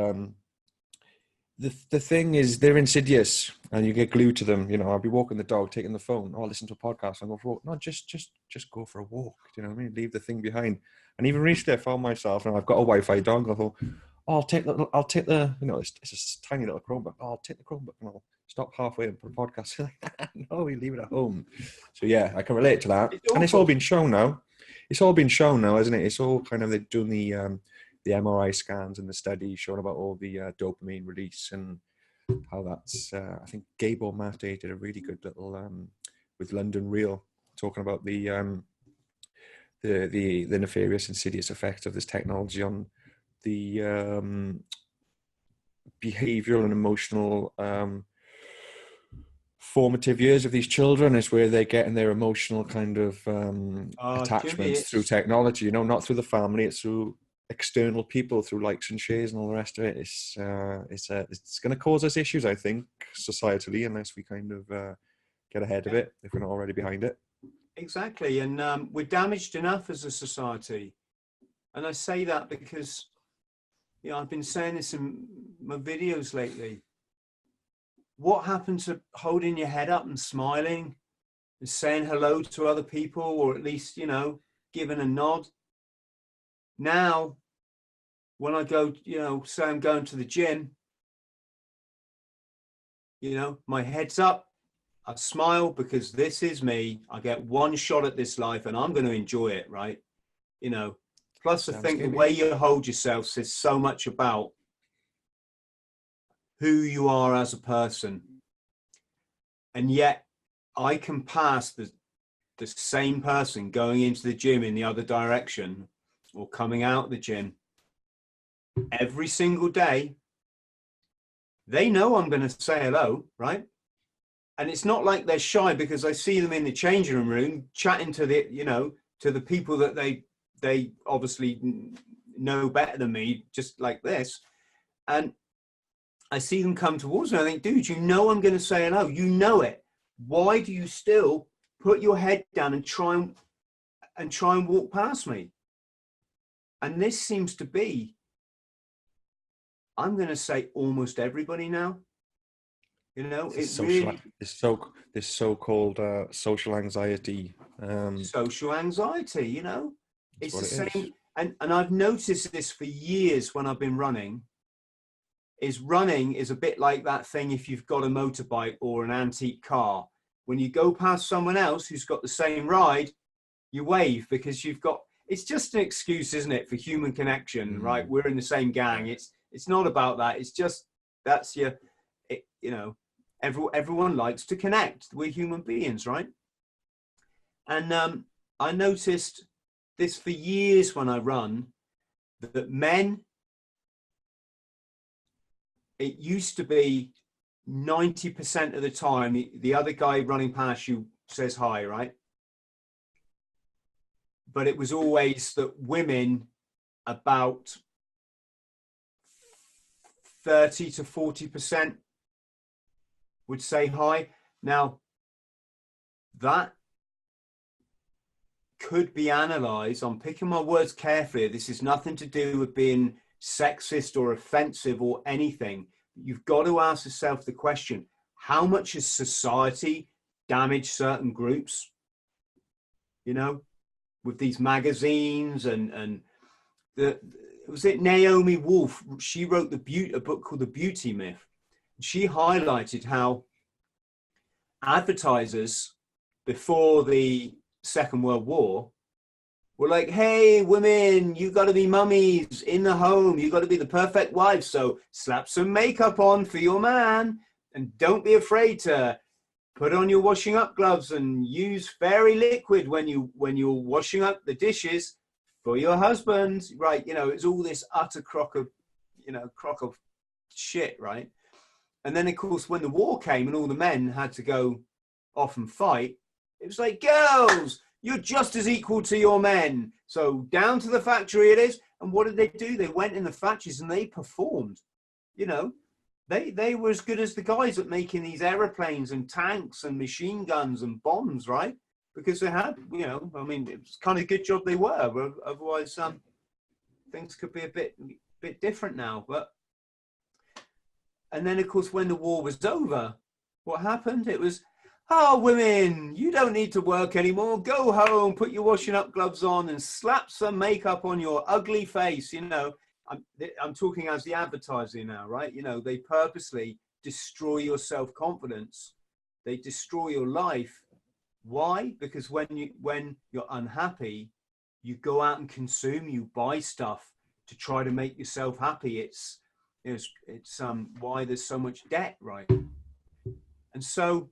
the thing is, they're insidious, and you get glued to them. You know, I'll be walking the dog, taking the phone. Oh, I'll listen to a podcast and go for a walk. No, just go for a walk. You know what I mean? Leave the thing behind. And even recently, I found myself, and I've got a Wi-Fi dongle. I thought, oh, I'll take the, you know, it's a tiny little Chromebook. Oh, I'll take the Chromebook and I'll stop halfway and put a podcast. No, we leave it at home. So yeah, I can relate to that. And it's all been shown now. It's all been shown now, isn't it? It's all kind of, they're doing the MRI scans and the studies showing about all the dopamine release and how that's, I think Gabor Mate did a really good little, with London Real, talking about the nefarious, insidious effects of this technology on the behavioral and emotional formative years of these children. Is where they're getting their emotional kind of attachments through technology, you know, not through the family, it's through external people, through likes and shares and all the rest of it. It's going to cause us issues, I think, societally, unless we kind of get ahead of it, if we're not already behind it. Exactly. And we're damaged enough as a society. And I say that because, you know, I've been saying this in my videos lately. What happened to holding your head up and smiling and saying hello to other people, or at least, you know, giving a nod? Now, when I go, you know, say I'm going to the gym, you know, my head's up, I smile because this is me. I get one shot at this life and I'm going to enjoy it, right? You know, plus I think the way you hold yourself says so much about who you are as a person. And yet I can pass the same person going into the gym in the other direction or coming out the gym every single day. They know I'm going to say hello, right? And it's not like they're shy, because I see them in the changing room chatting to the, you know, to the people that they obviously know better than me, just like this. And I see them come towards me. I think, dude, you know I'm going to say hello. You know it. Why do you still put your head down and try and walk past me? And this seems to be, I'm going to say, almost everybody now. You know, This so-called social anxiety. Social anxiety, you know, it's the same. Is. And I've noticed this for years when I've been running. Running is a bit like that thing if you've got a motorbike or an antique car. When you go past someone else who's got the same ride, you wave, because you've got, it's just an excuse, isn't it, for human connection, right? We're in the same gang. It's not about that. It's just, that's you know, everyone likes to connect. We're human beings, right? And I noticed this for years when I run, that men, it used to be 90% of the time, the other guy running past you says hi, right? But it was always that women, about 30 to 40% would say hi. Now, that could be analysed. I'm picking my words carefully. This is nothing to do with being sexist or offensive or anything. You've got to ask yourself the question, how much has society damaged certain groups, you know, with these magazines and was it Naomi Wolf? She wrote a book called The Beauty Myth. She highlighted how advertisers before the Second World War were like, hey, women, you got to be mummies in the home. You got to be the perfect wife. So slap some makeup on for your man, and don't be afraid to put on your washing up gloves and use fairy liquid when you're washing up the dishes for your husband, right? You know, it's all this utter crock of shit, right? And then, of course, when the war came and all the men had to go off and fight, it was like, girls, you're just as equal to your men. So down to the factory it is. And what did they do? They went in the factories and they performed. You know, they were as good as the guys at making these aeroplanes and tanks and machine guns and bombs, right? Because they had, you know, I mean, it was kind of a good job they were. Otherwise, things could be a bit different now. But, and then, of course, when the war was over, what happened? It was, oh, women, you don't need to work anymore. Go home, put your washing up gloves on and slap some makeup on your ugly face. You know, I'm talking as the advertiser now, right? You know, they purposely destroy your self-confidence. They destroy your life. Why? Because when you're unhappy, you go out and consume, you buy stuff to try to make yourself happy. It's why there's so much debt, right? And so,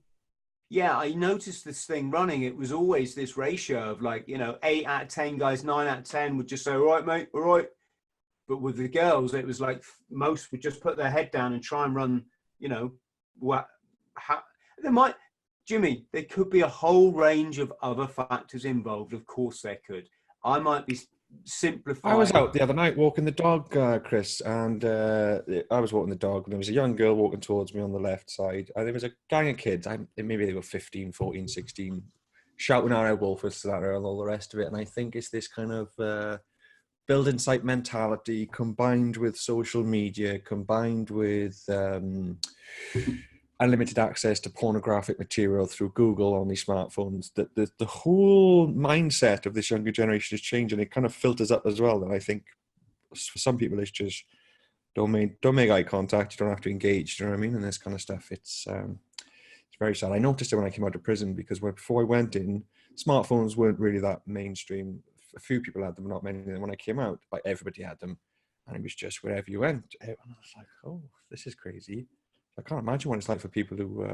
yeah, I noticed this thing running. It was always this ratio of like, you know, 8 out of 10 guys, 9 out of 10 would just say, all right, mate, all right. But with the girls, it was like most would just put their head down and try and run, you know, Jimmy, there could be a whole range of other factors involved. Of course there could. I might be simplifying. I was out the other night walking the dog, Chris, and I was walking the dog, and there was a young girl walking towards me on the left side. There was a gang of kids, maybe they were 15, 14, 16, shouting out Wolfers to that and all the rest of it. And I think it's this kind of building site mentality combined with social media, combined with unlimited access to pornographic material through Google on these smartphones, that the whole mindset of this younger generation is changing. It kind of filters up as well. And I think for some people, it's just don't make eye contact. You don't have to engage. Do you know what I mean? And this kind of stuff. It's very sad. I noticed it when I came out of prison, because before I went in, smartphones weren't really that mainstream. A few people had them, not many. And when I came out, everybody had them. and it was just wherever you went. And I was like, oh, this is crazy. I can't imagine what it's like for people who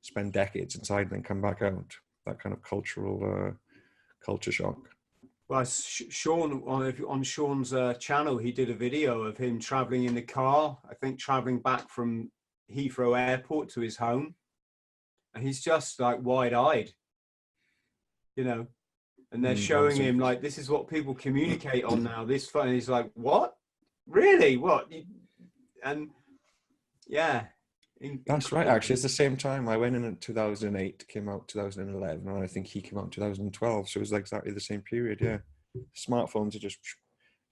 spend decades inside and then come back out. That kind of culture shock. Well, Sean, on Sean's channel, he did a video of him traveling in the car, I think traveling back from Heathrow Airport to his home. And he's just like wide-eyed, you know, and they're showing him like, this is what people communicate on now, this phone. And he's like, what? Really? What? And yeah. That's right. Actually, it's the same time. I went in 2008, came out 2011, and I think he came out in 2012. So it was like exactly the same period. Yeah. Smartphones are just,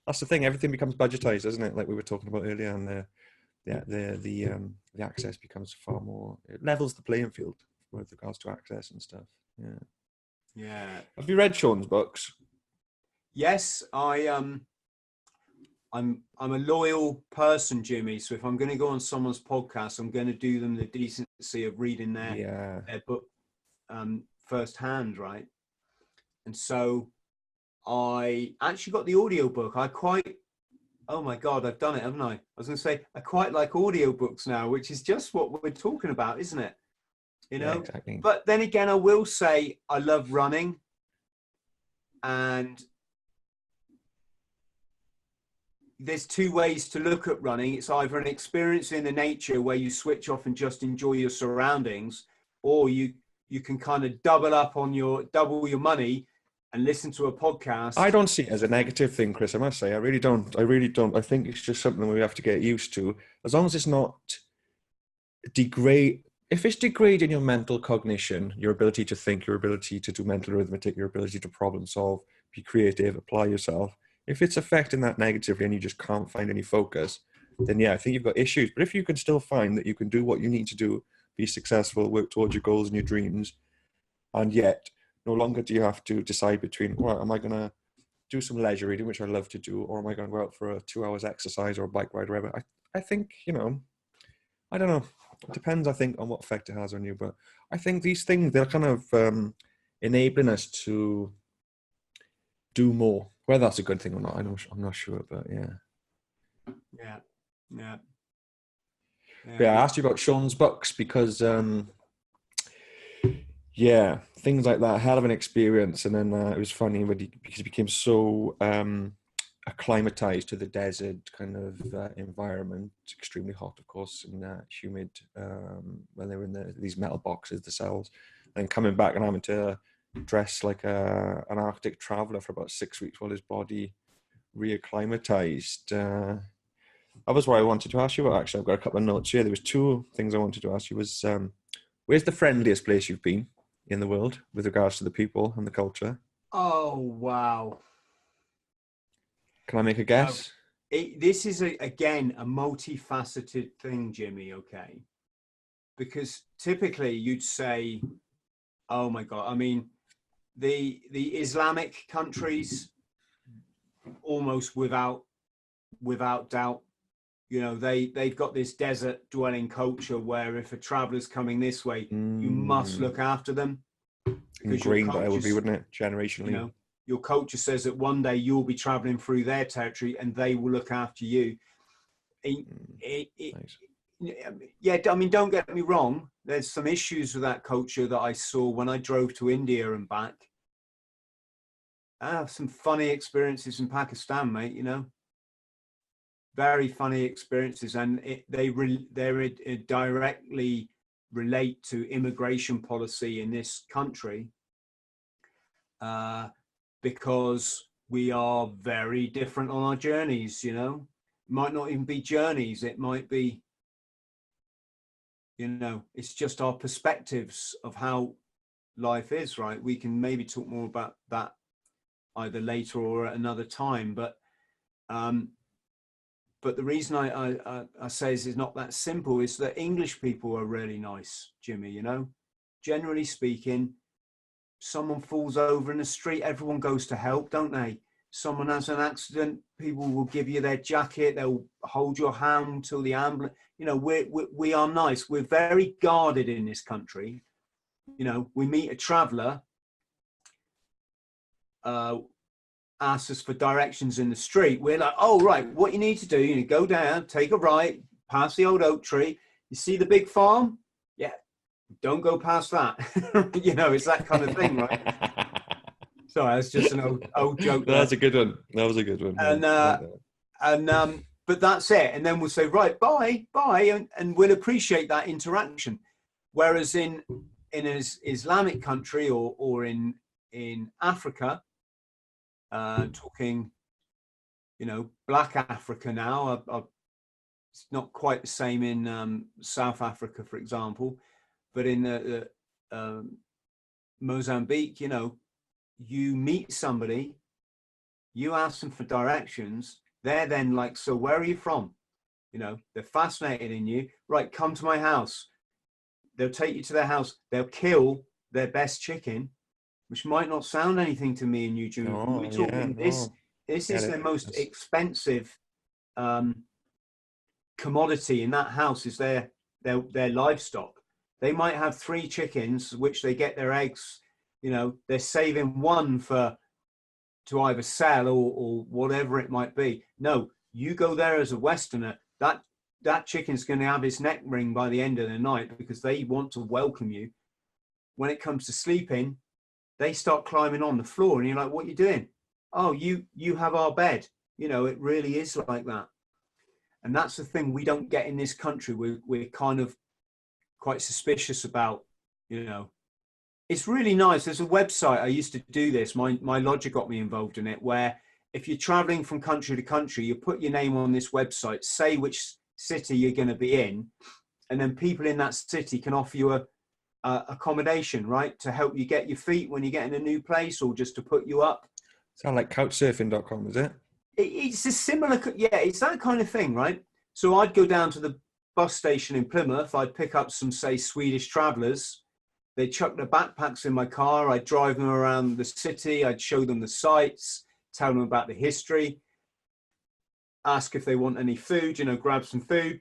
that's the thing. Everything becomes budgetized, doesn't it? Like we were talking about earlier, and the access becomes far more, it levels the playing field with regards to access and stuff. Yeah. Yeah. Have you read Sean's books? Yes, I'm a loyal person, Jimmy. So if I'm going to go on someone's podcast, I'm going to do them the decency of reading their book firsthand, right? And so I actually got the audiobook. Oh my God, I've done it, haven't I? I was going to say, I quite like audiobooks now, which is just what we're talking about, isn't it? You know, yeah, exactly. But then again, I will say I love running, and there's two ways to look at running. It's either an experience in the nature where you switch off and just enjoy your surroundings, or you can kind of double your money and listen to a podcast. I don't see it as a negative thing, Chris. I must say, I really don't. I think it's just something we have to get used to. As long as it's not if it's degrading your mental cognition, your ability to think, your ability to do mental arithmetic, your ability to problem solve, be creative, apply yourself. If it's affecting that negatively and you just can't find any focus, then yeah, I think you've got issues. But if you can still find that you can do what you need to do, be successful, work towards your goals and your dreams, and yet no longer do you have to decide between, well, am I going to do some leisure reading, which I love to do, or am I going to go out for a 2 hours exercise or a bike ride or whatever? I think, you know, I don't know. It depends, I think, on what effect it has on you. But I think these things, they're kind of enabling us to do more. Whether that's a good thing or not, I'm not sure. But yeah. Yeah. I asked you about Sean's books because, yeah, things like that, hell of an experience. And then it was funny because he became so acclimatized to the desert kind of environment, extremely hot, of course, and humid when they were in these metal boxes, the cells, and coming back and having to dress like an Arctic traveler for about 6 weeks while his body reacclimatized. That was what I wanted to ask you about, actually. I've got a couple of notes here. There was two things I wanted to ask you. Was where's the friendliest place you've been in the world with regards to the people and the culture? Oh, wow. Can I make a guess? This is, again, a multifaceted thing, Jimmy, okay? Because typically you'd say, oh my God, I mean, the Islamic countries, almost without doubt, you know, they've got this desert dwelling culture where if a traveler's coming this way, you must look after them. Ingrained, that would be, wouldn't it? Generationally. You know, your culture says that one day you'll be traveling through their territory and they will look after you. Nice. Yeah, I mean, don't get me wrong. There's some issues with that culture that I saw when I drove to India and back. I have some funny experiences in Pakistan, mate, you know. Very funny experiences, and they directly relate to immigration policy in this country because we are very different on our journeys, you know. It might not even be journeys, it might be, you know, it's just our perspectives of how life is, right? We can maybe talk more about that either later or at another time, but the reason I say is it's not that simple is that English people are really nice, Jimmy, you know. Generally speaking, someone falls over in the street, everyone goes to help, don't they? Someone has an accident, people will give you their jacket, they'll hold your hand until the ambulance, you know, we are nice. We're very guarded in this country. You know, we meet a traveler, asks us for directions in the street, we're like, oh, right, what you need to do, you go down, take a right, past the old oak tree. You see the big farm? Yeah, don't go past that. You know, it's that kind of thing, right? Sorry, that's just an old joke. That's a good one. That was a good one. But that's it. And then we'll say, right, bye, and we'll appreciate that interaction. Whereas in an Islamic country or in Africa, talking, you know, Black Africa now, it's not quite the same in South Africa, for example, but in Mozambique, you know, you meet somebody, you ask them for directions, they're then like, so where are you from? You know, they're fascinated in you. Right, come to my house. They'll take you to their house. They'll kill their best chicken, which might not sound anything to me and you, Junior. We're talking this is the most expensive commodity in that house, is their livestock. They might have 3 chickens, which they get their eggs. You know, they're saving one to either sell or whatever it might be. No, you go there as a Westerner, that chicken's going to have its neck ring by the end of the night, because they want to welcome you. When it comes to sleeping, they start climbing on the floor, and you're like, what are you doing? Oh, you have our bed. You know, it really is like that. And that's the thing we don't get in this country. We're kind of quite suspicious about, you know. It's really nice. There's a website, I used to do this, my lodger got me involved in it, where if you're traveling from country to country, you put your name on this website, say which city you're going to be in, and then people in that city can offer you a accommodation, right, to help you get your feet when you get in a new place, or just to put you up. Sound like couchsurfing.com, is it? It's a similar, yeah, it's that kind of thing, right? So I'd go down to the bus station in Plymouth, I'd pick up some, say, Swedish travellers. They'd chuck their backpacks in my car. I'd drive them around the city. I'd show them the sights, tell them about the history, ask if they want any food, you know, grab some food,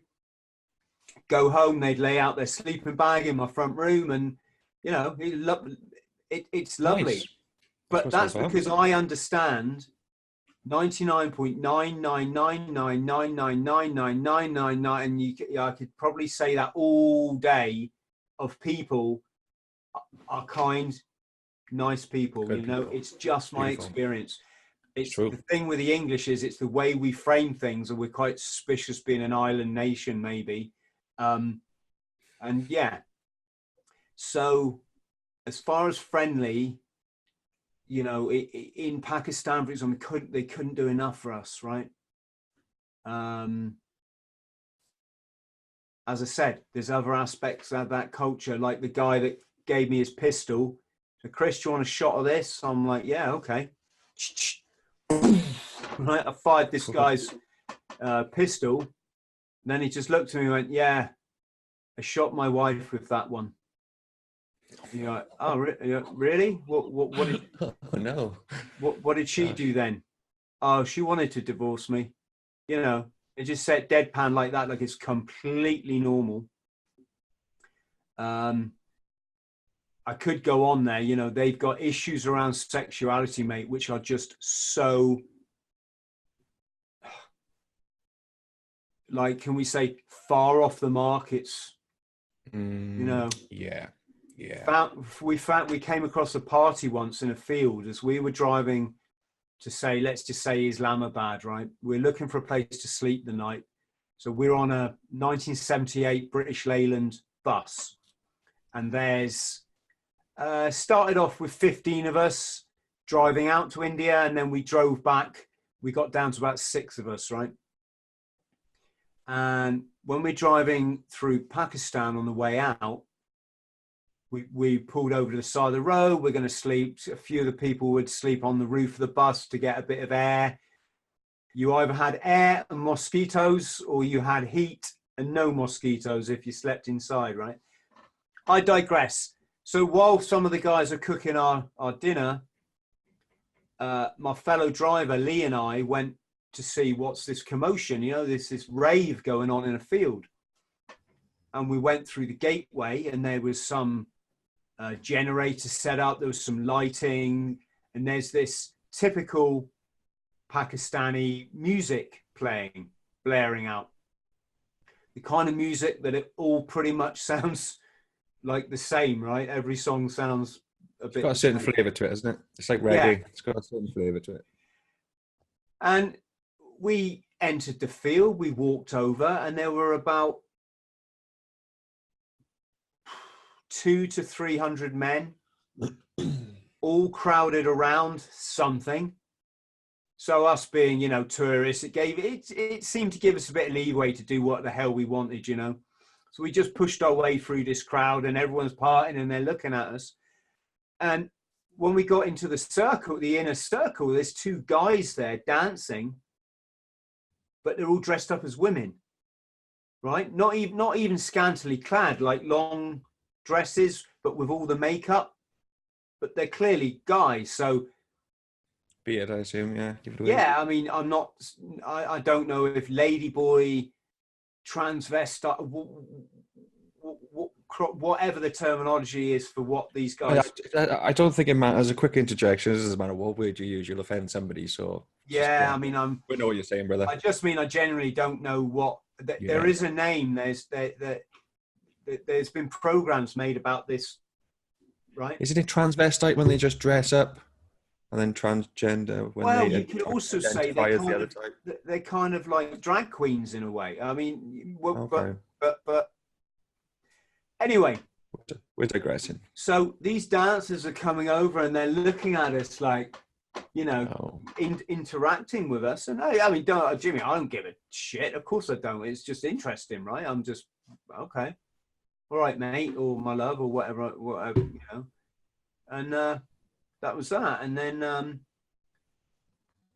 go home. They'd lay out their sleeping bag in my front room, and, you know, it's lovely. Nice. But that's because I understand 99.99999999999, and I could probably say that all day, of people are kind, nice people. Good, you know, people. It's just my experience. It's true. The thing with the English is it's the way we frame things, and we're quite suspicious being an island nation, maybe. And yeah, so as far as friendly, you know, in Pakistan, for example, they couldn't do enough for us, right? As I said, there's other aspects of that culture, like the guy that gave me his pistol. So, Chris, do you want a shot of this? I'm like, yeah, okay. Right, I fired this guy's pistol. And then he just looked at me and went, yeah, I shot my wife with that one. And you're like, oh, really? What did? Oh no. What did she do then? Oh, she wanted to divorce me. You know, it just said deadpan like that, like it's completely normal. I could go on there. You know, they've got issues around sexuality, mate, which are just so, like, can we say, far off the mark? It's, you know. Yeah. We came across a party once in a field as we were driving to, say, let's just say Islamabad, right? We're looking for a place to sleep the night. So we're on a 1978 British Leyland bus, and there's started off with 15 of us driving out to India, and then we drove back. We got down to about 6 of us, right? And when we're driving through Pakistan on the way out, we pulled over to the side of the road. We're going to sleep. A few of the people would sleep on the roof of the bus to get a bit of air. You either had air and mosquitoes, or you had heat and no mosquitoes if you slept inside, right? I digress. So while some of the guys are cooking our dinner, my fellow driver, Lee, and I went to see what's this commotion. You know, this rave going on in a field. And we went through the gateway, and there was some generator set up. There was some lighting, and there's this typical Pakistani music blaring out. The kind of music that it all pretty much sounds like the same, right? Every song sounds a bit. It's got a certain flavour to it, isn't it? It's like reggae. Yeah. It's got a certain flavour to it. And we entered the field, we walked over, and there were about 200 to 300 men all crowded around something. So us being, tourists, it seemed to give us a bit of leeway to do what the hell we wanted, So we just pushed our way through this crowd, and everyone's partying and they're looking at us. And when we got into the inner circle, there's two guys there dancing, but they're all dressed up as women, right? Not even scantily clad, like long dresses, but with all the makeup. But they're clearly guys, so. Beard, I assume, yeah. Give it away. Yeah, I mean, I don't know if ladyboy, transvestite, whatever the terminology is for what these guys. I don't think it matters. As a quick interjection, it doesn't matter what word you use, you'll offend somebody. So yeah, I mean, we know what you're saying, brother. I just mean I generally don't know what. There is a name. There's been programs made about this, right? Isn't it transvestite when they just dress up? And then transgender when well, they you could also say they're kind of like drag queens in a way. I mean, okay. but anyway, we're digressing. So these dancers are coming over and they're looking at us like, interacting with us. And I mean, Jimmy, I don't give a shit. Of course I don't. It's just interesting, right? I'm just okay, all right, mate, or my love, or whatever, and. That was that. And then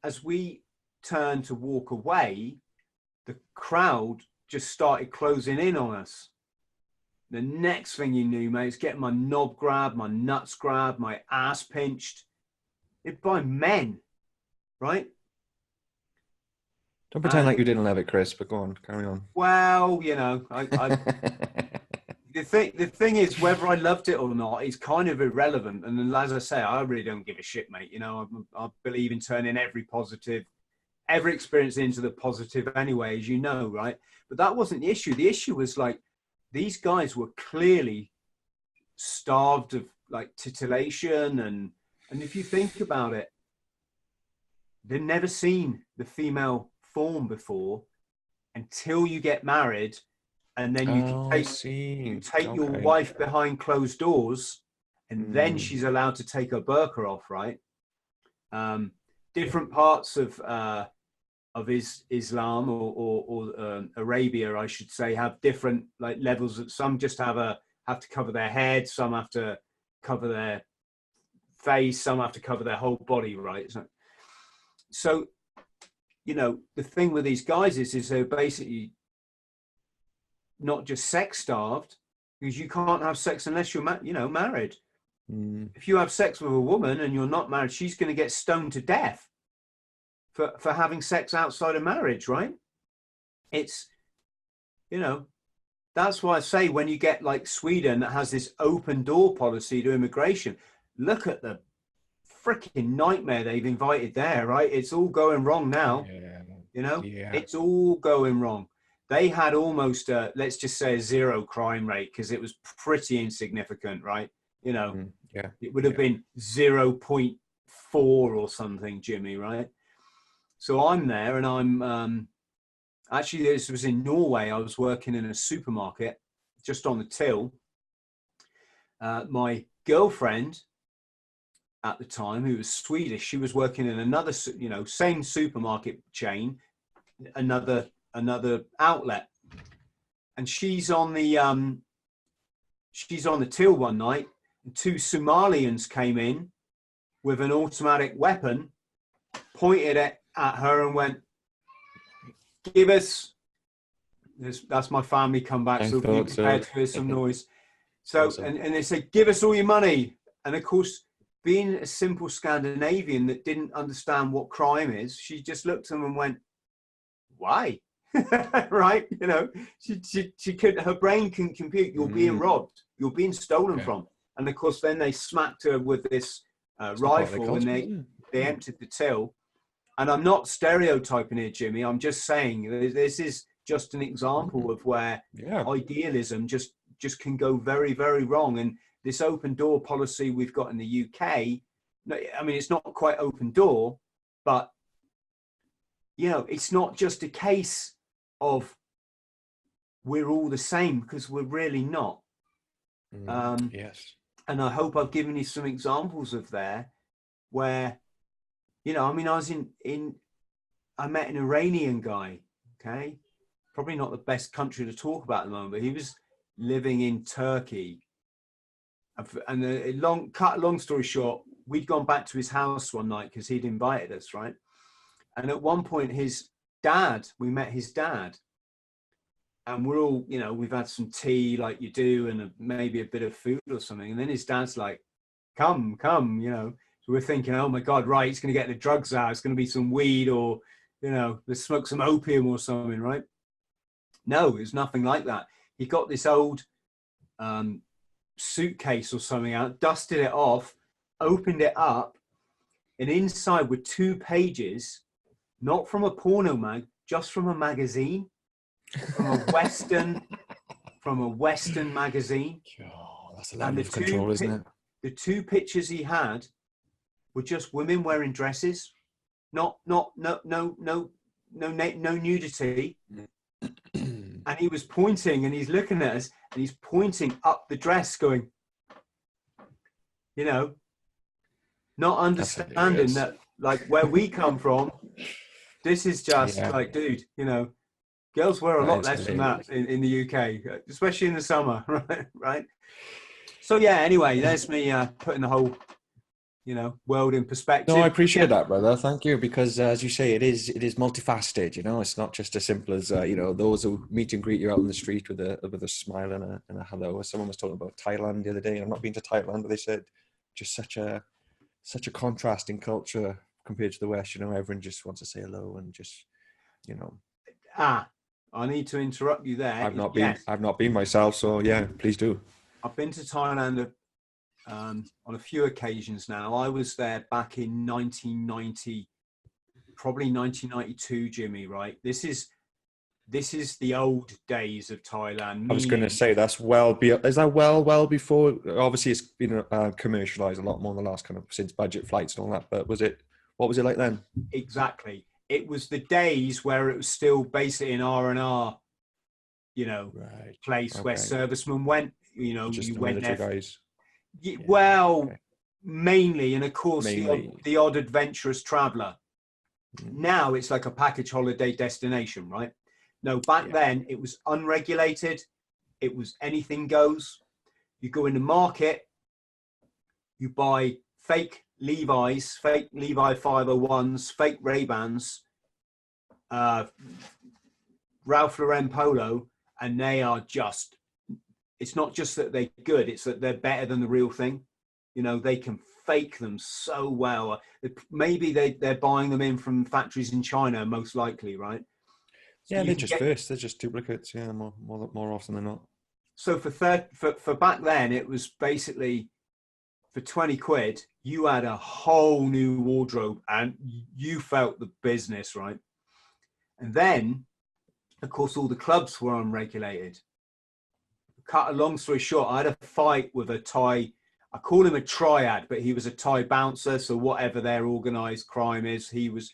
as we turned to walk away, the crowd just started closing in on us. The next thing you knew, mate, it's getting my knob grabbed, my nuts grabbed, my ass pinched. It's by men, right? Don't pretend like you didn't love it, Chris, but go on, carry on. Well, I The thing is, whether I loved it or not is kind of irrelevant. And as I say, I really don't give a shit, mate. I believe in turning every experience into the positive anyway, as you know, right? But that wasn't the issue. The issue was like, these guys were clearly starved of like titillation. And if you think about it, they've never seen the female form before until you get married. And then you can take your wife behind closed doors, and then she's allowed to take her burqa off, right? Different parts of Islam or Arabia, I should say, have different like levels. Some just have to cover their head, some have to cover their face, some have to cover their whole body, right? So the thing with these guys is they're basically not just sex starved, because you can't have sex unless you're married. If you have sex with a woman and you're not married, she's going to get stoned to death for having sex outside of marriage, right? It's that's why I say, when you get like Sweden that has this open door policy to immigration, look at the freaking nightmare they've invited there, right? It's all going wrong now. It's all going wrong. They had almost, let's just say, a zero crime rate, because it was pretty insignificant, right? It would have been 0.4 or something, Jimmy, right? So I'm there, and I'm actually, this was in Norway. I was working in a supermarket just on the till. My girlfriend at the time, who was Swedish, she was working in another, same supermarket chain, another outlet, and she's on the till one night, and two Somalians came in with an automatic weapon, pointed at her, and went, "Give us." That's my family come back, so be prepared to hear some noise. So awesome. and they said, "Give us all your money." And of course, being a simple Scandinavian that didn't understand what crime is, she just looked at them and went, "Why?" Right? She could, her brain can compute. You're being robbed. You're being stolen from. And of course, then they smacked her with this rifle, and they emptied the till. And I'm not stereotyping here, Jimmy. I'm just saying this is just an example of where idealism just can go very, very wrong. And this open door policy we've got in the UK, I mean, it's not quite open door, but, you know, it's not just a case of we're all the same, because we're really not. Yes. And I hope I've given you some examples of there where, you know, I mean, I met an Iranian guy, okay? Probably not the best country to talk about at the moment, but he was living in Turkey. And cut a long story short, we'd gone back to his house one night because he'd invited us, right? And at one point, we met his dad. And we're all, you know, we've had some tea like you do, and maybe a bit of food or something. And then his dad's like, come, you know. So we're thinking, oh my God, right, he's going to get the drugs out. It's going to be some weed, or, you know, let's smoke some opium or something, right? No, it was nothing like that. He got this old suitcase or something out, dusted it off, opened it up, and inside were 2 pages, not from a porno mag, just from a magazine, from a Western magazine. Oh, that's a level of control, isn't it? The 2 pictures he had were just women wearing dresses, no nudity. And he was pointing, and he's looking at us, and he's pointing up the dress, going, you know, not understanding that, like, where we come from, this is just like, dude, you know, girls wear a lot less than that in the UK, especially in the summer, right? So yeah, anyway, there's me putting the whole, you know, world in perspective. No, I appreciate that, brother. Thank you, because as you say, it is multifaceted. You know, it's not just as simple as you know, those who meet and greet you out on the street with a smile and a hello. Someone was talking about Thailand the other day, and I've not been to Thailand, but they said just such a contrast in culture compared to the West. You know, everyone just wants to say hello and just, you know. I need to interrupt you there. I've not been myself, so yeah, please do. I've been to Thailand on a few occasions now. I was there back in 1990, probably 1992, Jimmy, right? This is the old days of Thailand. I was going to say is that well before? Obviously, it's been commercialized a lot more in the last kind of since budget flights and all that. But what was it like then? Exactly. It was the days where it was still basically an R&R, you know, place where servicemen went. You know, just you went there. Guys. Mainly, and of course the odd adventurous traveller. Now it's like a package holiday destination, right? No, back then it was unregulated. It was anything goes. You go in the market, you buy fake Levi's, fake Levi 501s, fake Ray-Bans, Ralph Lauren Polo, and they are just, it's not just that they're good, it's that they're better than the real thing. You know, they can fake them so well. Maybe they're buying them in from factories in China, most likely, right? So they're just first. They're just duplicates. Yeah, more often than not. So for back then, it was basically for 20 quid, you had a whole new wardrobe and you felt the business, right? And then, of course, all the clubs were unregulated. Cut a long story short, I had a fight with a Thai, I call him a triad, but he was a Thai bouncer. So whatever their organized crime is, he was,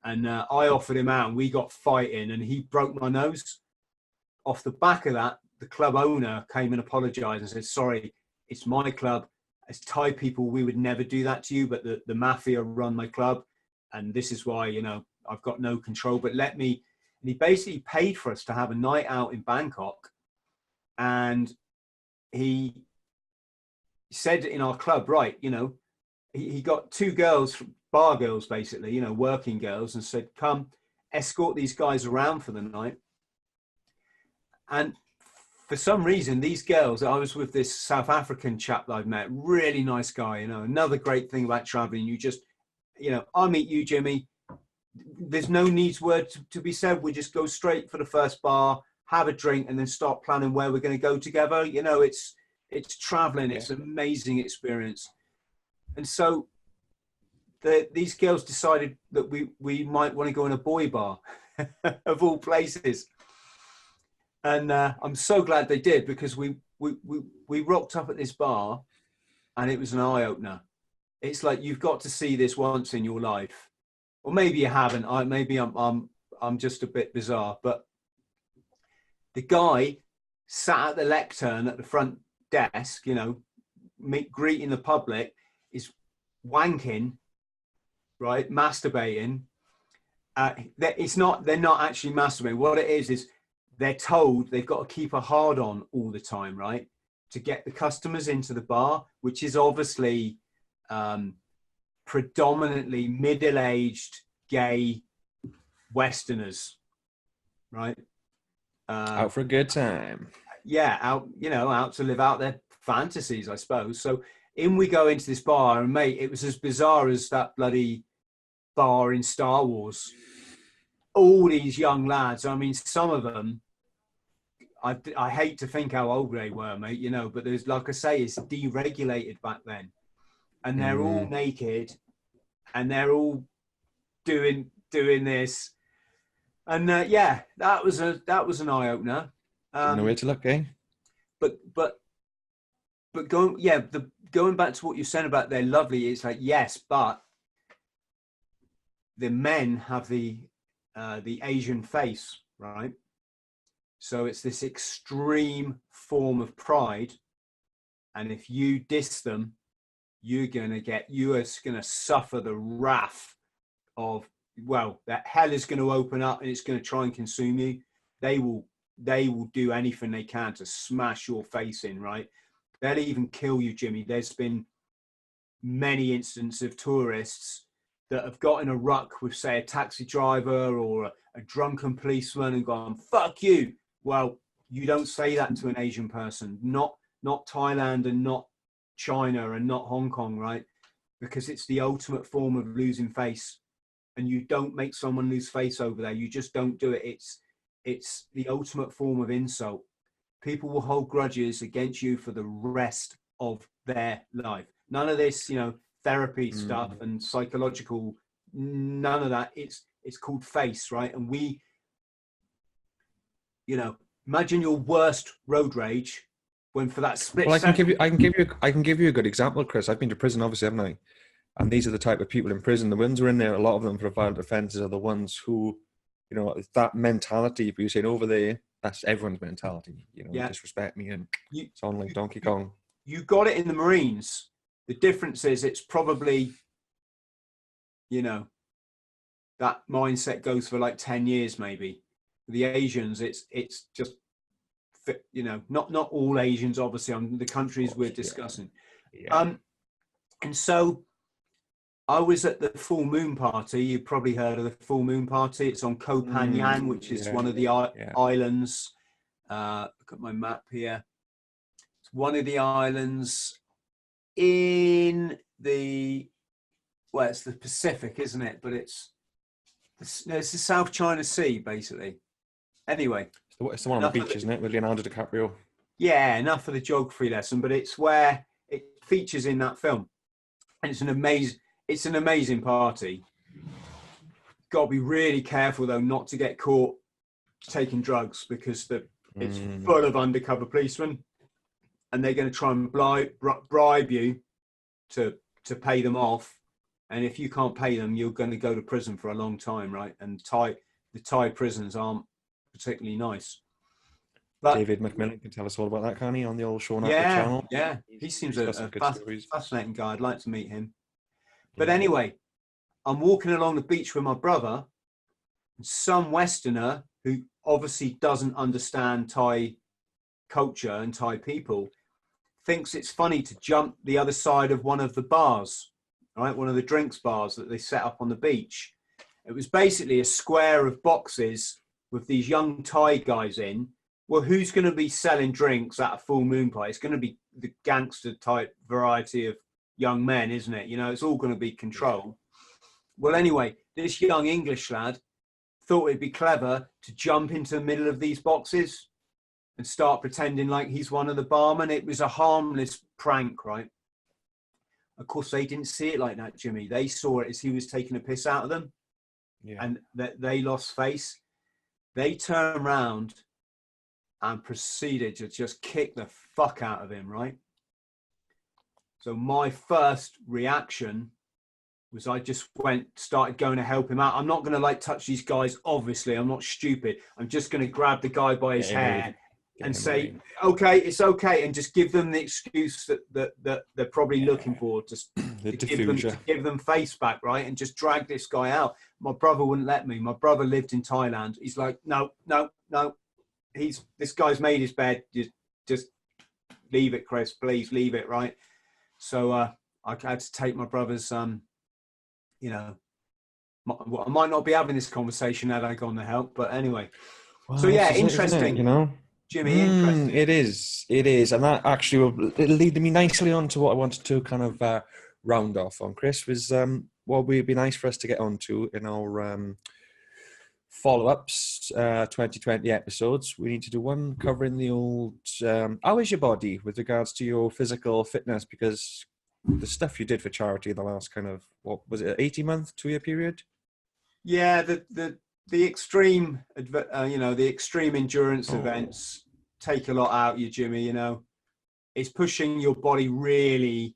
and I offered him out and we got fighting and he broke my nose. Off the back of that, the club owner came and apologized and said, sorry, it's my club. As Thai people, we would never do that to you, but the mafia run my club. And this is why, you know, I've got no control, but let me, and he basically paid for us to have a night out in Bangkok. And he said in our club, right, you know, he got 2 girls, bar girls, basically, you know, working girls, and said, come escort these guys around for the night. And for some reason, these girls, I was with this South African chap that I've met, really nice guy, you know, another great thing about traveling, you just, you know, I meet you, Jimmy. There's no needs word to be said. We just go straight for the first bar, have a drink, and then start planning where we're going to go together. You know, it's traveling. It's an amazing experience. And so these girls decided that we might want to go in a boy bar, of all places. And I'm so glad they did, because we rocked up at this bar, and it was an eye opener. It's like, you've got to see this once in your life, or maybe you haven't. Maybe I'm just a bit bizarre, but the guy sat at the lectern at the front desk, you know, greeting the public, is wanking, right, masturbating. They're not actually masturbating. What it is they're told they've got to keep a hard on all the time, right, to get the customers into the bar, which is obviously predominantly middle-aged gay Westerners, right? Out for a good time. Yeah, out to live out their fantasies, I suppose. So in we go into this bar, and mate, it was as bizarre as that bloody bar in Star Wars. All these young lads, I mean, some of them, I hate to think how old they were, mate, you know, but there's, like I say, it's deregulated back then. And they're all naked, and they're all doing this. And yeah, that was an eye opener. No way to look, eh? But going back to what you're saying about they're lovely, it's like, yes, but the men have the Asian face, right? So it's this extreme form of pride, and if you diss them, you are gonna suffer the wrath of, well, that hell is going to open up, and it's going to try and consume you. They will do anything they can to smash your face in, right? They'll even kill you, Jimmy. There's been many instances of tourists that have got in a ruck with, say, a taxi driver or a drunken policeman and gone, fuck you. Well, you don't say that to an Asian person, not Thailand and not China and not Hong Kong, right? Because it's the ultimate form of losing face. And you don't make someone lose face over there. You just don't do it. It's the ultimate form of insult. People will hold grudges against you for the rest of their life. None of this, you know, therapy stuff and psychological, none of that. It's called face, right? And we, you know, imagine your worst road rage when for that split. Well, I can give you a good example, Chris. I've been to prison, obviously, haven't I? And these are the type of people in prison. The ones who are in there, a lot of them for violent offences, are the ones who, you know, that mentality. If you're saying over there, that's everyone's mentality. You know, yeah. Disrespect me and sound like Donkey Kong. You got it in the Marines. The difference is it's probably, you know, that mindset goes for like 10 years maybe. The Asians, it's just, you know, not all Asians, obviously, on the countries we're discussing. Yeah. And so I was at the full moon party. You've probably heard of the full moon party. It's on Koh Phangan, which is one of the islands. Look at my map here. It's one of the islands in the, well, it's the Pacific, isn't it? But it's the South China Sea, basically. Anyway. It's the one on the beach, isn't it, with Leonardo DiCaprio? Yeah, enough of the geography lesson, but it's where it features in that film. And it's an amazing party. Got to be really careful, though, not to get caught taking drugs, because it's full of undercover policemen, and they're going to try and bribe you to pay them off. And if you can't pay them, you're going to go to prison for a long time, right? And the Thai prisons aren't particularly nice. But David McMillan can tell us all about that, can he, on the old Show channel? Yeah, he seems a fascinating guy. I'd like to meet him. But anyway, I'm walking along the beach with my brother, and some Westerner who obviously doesn't understand Thai culture and Thai people thinks it's funny to jump the other side of one of the bars, right? One of the drinks bars that they set up on the beach. It was basically a square of boxes with these young Thai guys in. Well, who's going to be selling drinks at a full moon party? It's going to be the gangster type variety of young men, isn't it? You know, it's all going to be controlled. Well, anyway, this young English lad thought it'd be clever to jump into the middle of these boxes and start pretending like he's one of the barmen. It was a harmless prank, right? Of course, they didn't see it like that, Jimmy. They saw it as he was taking a piss out of them, and that they lost face. They turned around and proceeded to just kick the fuck out of him, right? So my first reaction was I just started going to help him out. I'm not going to like touch these guys, obviously. I'm not stupid. I'm just going to grab the guy by his hair and say, okay, it's okay. And just give them the excuse that they're probably looking for, just to give them face back, right? And just drag this guy out. My brother wouldn't let me. My brother lived in Thailand. He's like, no. This guy's made his bed. Just leave it, Chris, please leave it, right? So I had to take my brother's, I might not be having this conversation had I gone to help, but anyway. Wow, so yeah, interesting, Jimmy, interesting. It is. And that actually it'll lead me nicely on to what I wanted to kind of round off on, Chris, was what would be nice for us to get onto in our follow-ups 2020 episodes. We need to do one covering the old how is your body with regards to your physical fitness, because the stuff you did for charity in the last kind of, what was it, 18-month, 2-year period? Yeah, the extreme the extreme endurance events take a lot out of you, Jimmy. It's pushing your body really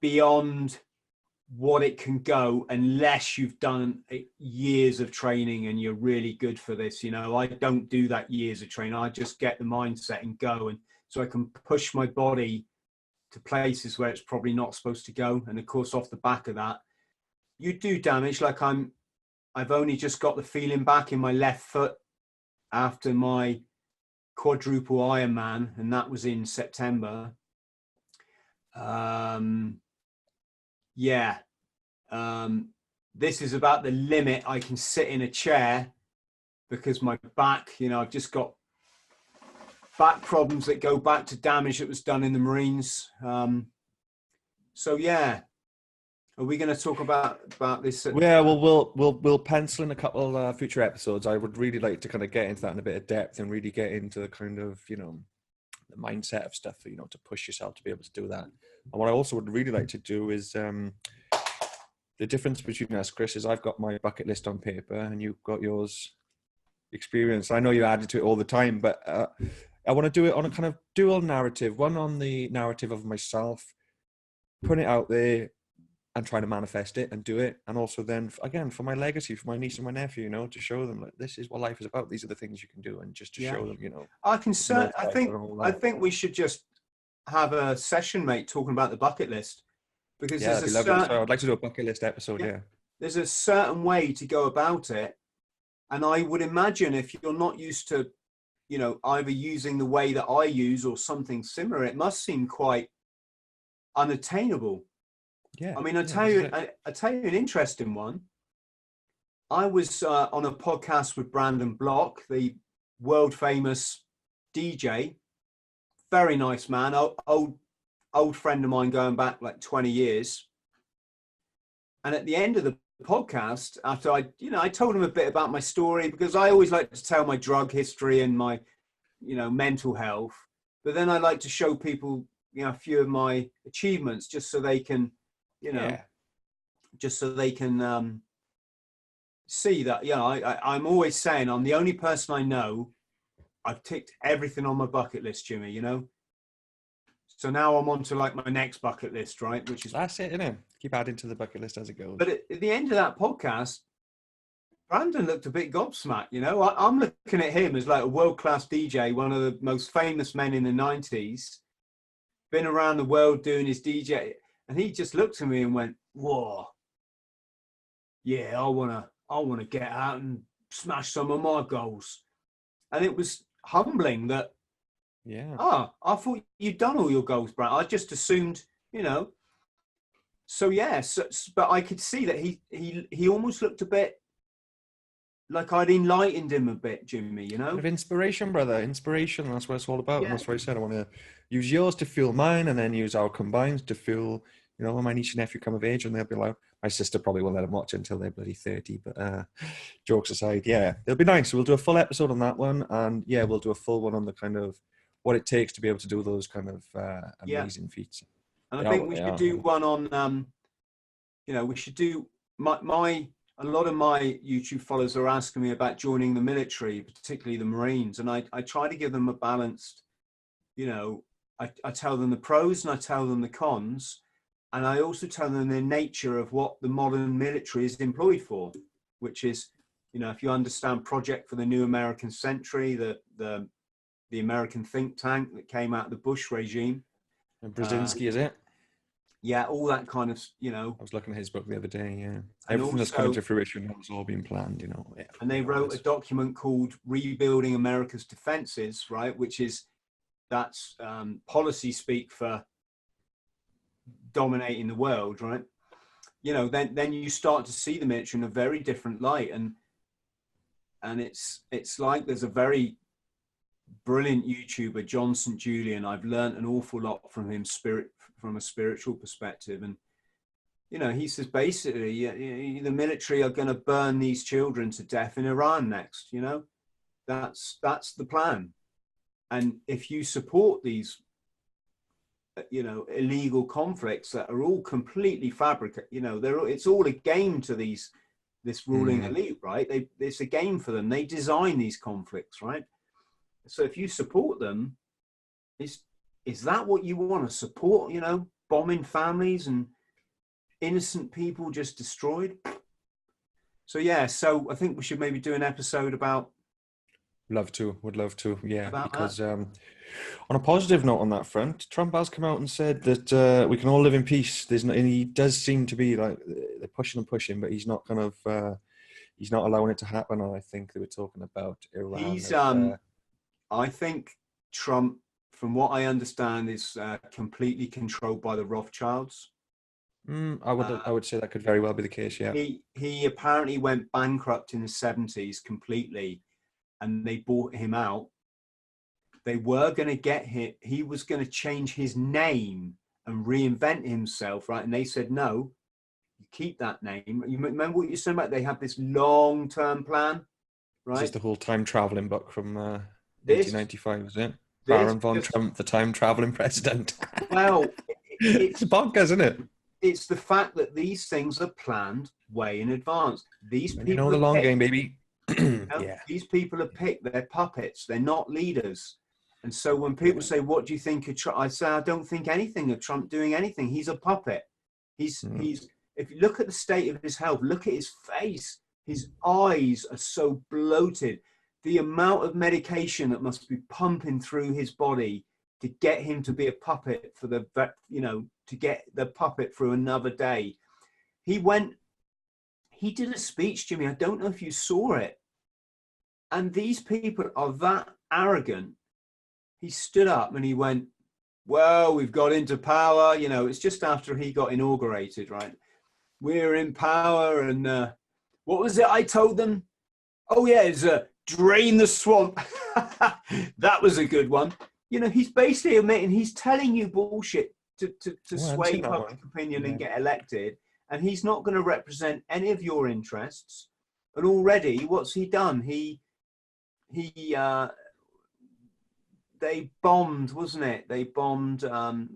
beyond what it can go unless you've done years of training and you're really good for this. I don't do that years of training. I just get the mindset and go, and so I can push my body to places where it's probably not supposed to go. And of course, off the back of that, you do damage. Like I've only just got the feeling back in my left foot after my quadruple Ironman, and that was in September. This is about the limit I can sit in a chair, because my back, I've just got back problems that go back to damage that was done in the Marines. So yeah, are we going to talk about this? Yeah, well, we'll pencil in a couple future episodes. I would really like to kind of get into that in a bit of depth and really get into the kind of, the mindset of stuff, to push yourself to be able to do that. And what I also would really like to do is the difference between us, Chris, is I've got my bucket list on paper and you've got yours experience. I know you add it to it all the time, but I want to do it on a kind of dual narrative, one on the narrative of myself, putting it out there and trying to manifest it and do it. And also then, again, for my legacy, for my niece and my nephew, to show them, like, this is what life is about. These are the things you can do. And just to show them, I think we should just have a session, mate, talking about the bucket list. Because I'd like to do a bucket list episode, There's a certain way to go about it. And I would imagine if you're not used to, either using the way that I use or something similar, it must seem quite unattainable. Yeah. I mean, I tell you an interesting one. I was on a podcast with Brandon Block, the world famous DJ, very nice man, old friend of mine going back like 20 years. And at the end of the podcast, after I told him a bit about my story, because I always like to tell my drug history and my, mental health. But then I like to show people, a few of my achievements, just so they can, see that, I'm always saying I'm the only person I know. I've ticked everything on my bucket list, Jimmy, So now I'm on to like my next bucket list, right? Which is, that's it, keep adding to the bucket list as it goes. But at the end of that podcast, Brandon looked a bit gobsmacked. I'm looking at him as like a world-class DJ, one of the most famous men in the 90s, been around the world doing his DJ, and he just looked at me and went, "Whoa, yeah, I wanna get out and smash some of my goals." And it was humbling that. Yeah. I thought you'd done all your goals, Brad. I just assumed, So yes, but I could see that he almost looked a bit like I'd enlightened him a bit, Jimmy. Of inspiration, brother. Inspiration. That's what it's all about. Yeah. And that's why I said I want to use yours to fuel mine, and then use our combined to fuel. When my niece and nephew come of age, and they'll be like, my sister probably won't let them watch it until they're bloody 30. But jokes aside, yeah, it'll be nice. So we'll do a full episode on that one, and yeah, we'll do a full one on the kind of what it takes to be able to do those kind of amazing feats. And I think we should do one on, you know, we should do a lot of my YouTube followers are asking me about joining the military, particularly the Marines. And I try to give them a balanced, you know, I tell them the pros and I tell them the cons. And I also tell them the nature of what the modern military is employed for, which is, you know, if you understand Project for the New American Century, the American think tank that came out of the Bush regime. And Brzezinski, is it? Yeah, all that kind of, you know. I was looking at his book the other day, yeah. Everything that's coming to fruition has all been planned, you know. Yeah, and they wrote a document called Rebuilding America's Defenses, right? Which is, that's policy speak for dominating the world, right? You know, then you start to see the military in a very different light. And it's like there's a very brilliant YouTuber, John St. Julian. I've learned an awful lot from him, from a spiritual perspective. And, you know, he says basically the military are going to burn these children to death in Iran next, you know, that's the plan. And if you support these, you know, illegal conflicts that are all completely fabricated, you know, it's all a game to this ruling elite, right? It's a game for them. They design these conflicts, right? So if you support them, is that what you want to support? You know, bombing families and innocent people just destroyed. So yeah, so I think we should maybe do an episode about. Would love to, yeah. Because on a positive note on that front, Trump has come out and said that we can all live in peace. And he does seem to be like they're pushing and pushing, but he's not kind of he's not allowing it to happen. And I think they were talking about Iran. I think Trump, from what I understand, is completely controlled by the Rothschilds. I would say that could very well be the case. Yeah. He apparently went bankrupt in the 70s completely, and they bought him out. They were going to get him. He was going to change his name and reinvent himself, right? And they said, no, you keep that name. You remember what you said about they have this long-term plan, right? This is the whole time traveling book from 1895, is it? Baron von Trump, the time traveling president. Well, it's bonkers, isn't it? It's the fact that these things are planned way in advance. These people, you know, the long game, baby. Yeah. These people are picked. They're puppets. They're not leaders. And so when people say, "What do you think of Trump?" I say, "I don't think anything of Trump doing anything. He's a puppet. He's. If you look at the state of his health, look at his face. His eyes are so bloated. The amount of medication that must be pumping through his body to get him to be a puppet for the, you know, to get the puppet through another day." He did a speech, Jimmy. I don't know if you saw it. And these people are that arrogant. He stood up and he went, "Well, we've got into power." You know, it's just after he got inaugurated, right? "We're in power." And what was it I told them? Oh, yeah, it's drain the swamp. That was a good one. You know, he's basically admitting he's telling you bullshit to sway public opinion and get elected. And he's not going to represent any of your interests. And already, what's he done? They bombed, wasn't it? They bombed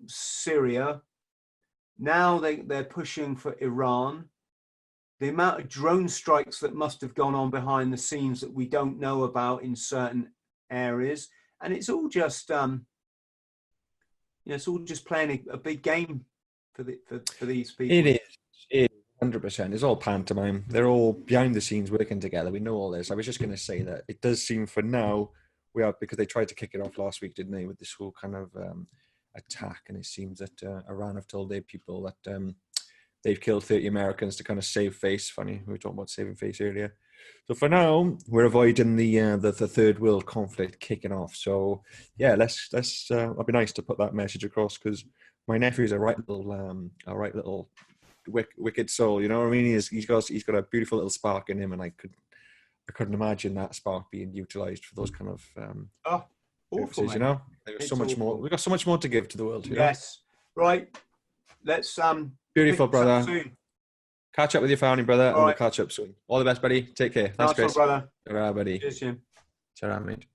Syria. Now they're pushing for Iran. The amount of drone strikes that must have gone on behind the scenes that we don't know about in certain areas. And it's all just, it's all just playing a big game for these people. It is. 100%. It's all pantomime. They're all behind the scenes working together. We know all this. I was just going to say that it does seem for now, because they tried to kick it off last week, didn't they, with this whole kind of attack. And it seems that Iran have told their people that they've killed 30 Americans to kind of save face. Funny, we were talking about saving face earlier. So for now, we're avoiding the third world conflict kicking off. So yeah, let's it'd be nice to put that message across, because my nephew's a right little wicked soul. You know what I mean? He's got a beautiful little spark in him, and I couldn't imagine that spark being utilized for those kind of purposes, you know. There's so much more. We've got so much more to give to the world. Yes, right. Let's beautiful, brother. Soon. Catch up with your family, brother, and we'll catch up soon. All the best, buddy. Take care. Thanks, Chris. Brother. Ta-ra, buddy. Cheers, Jim. Ta-ra, mate.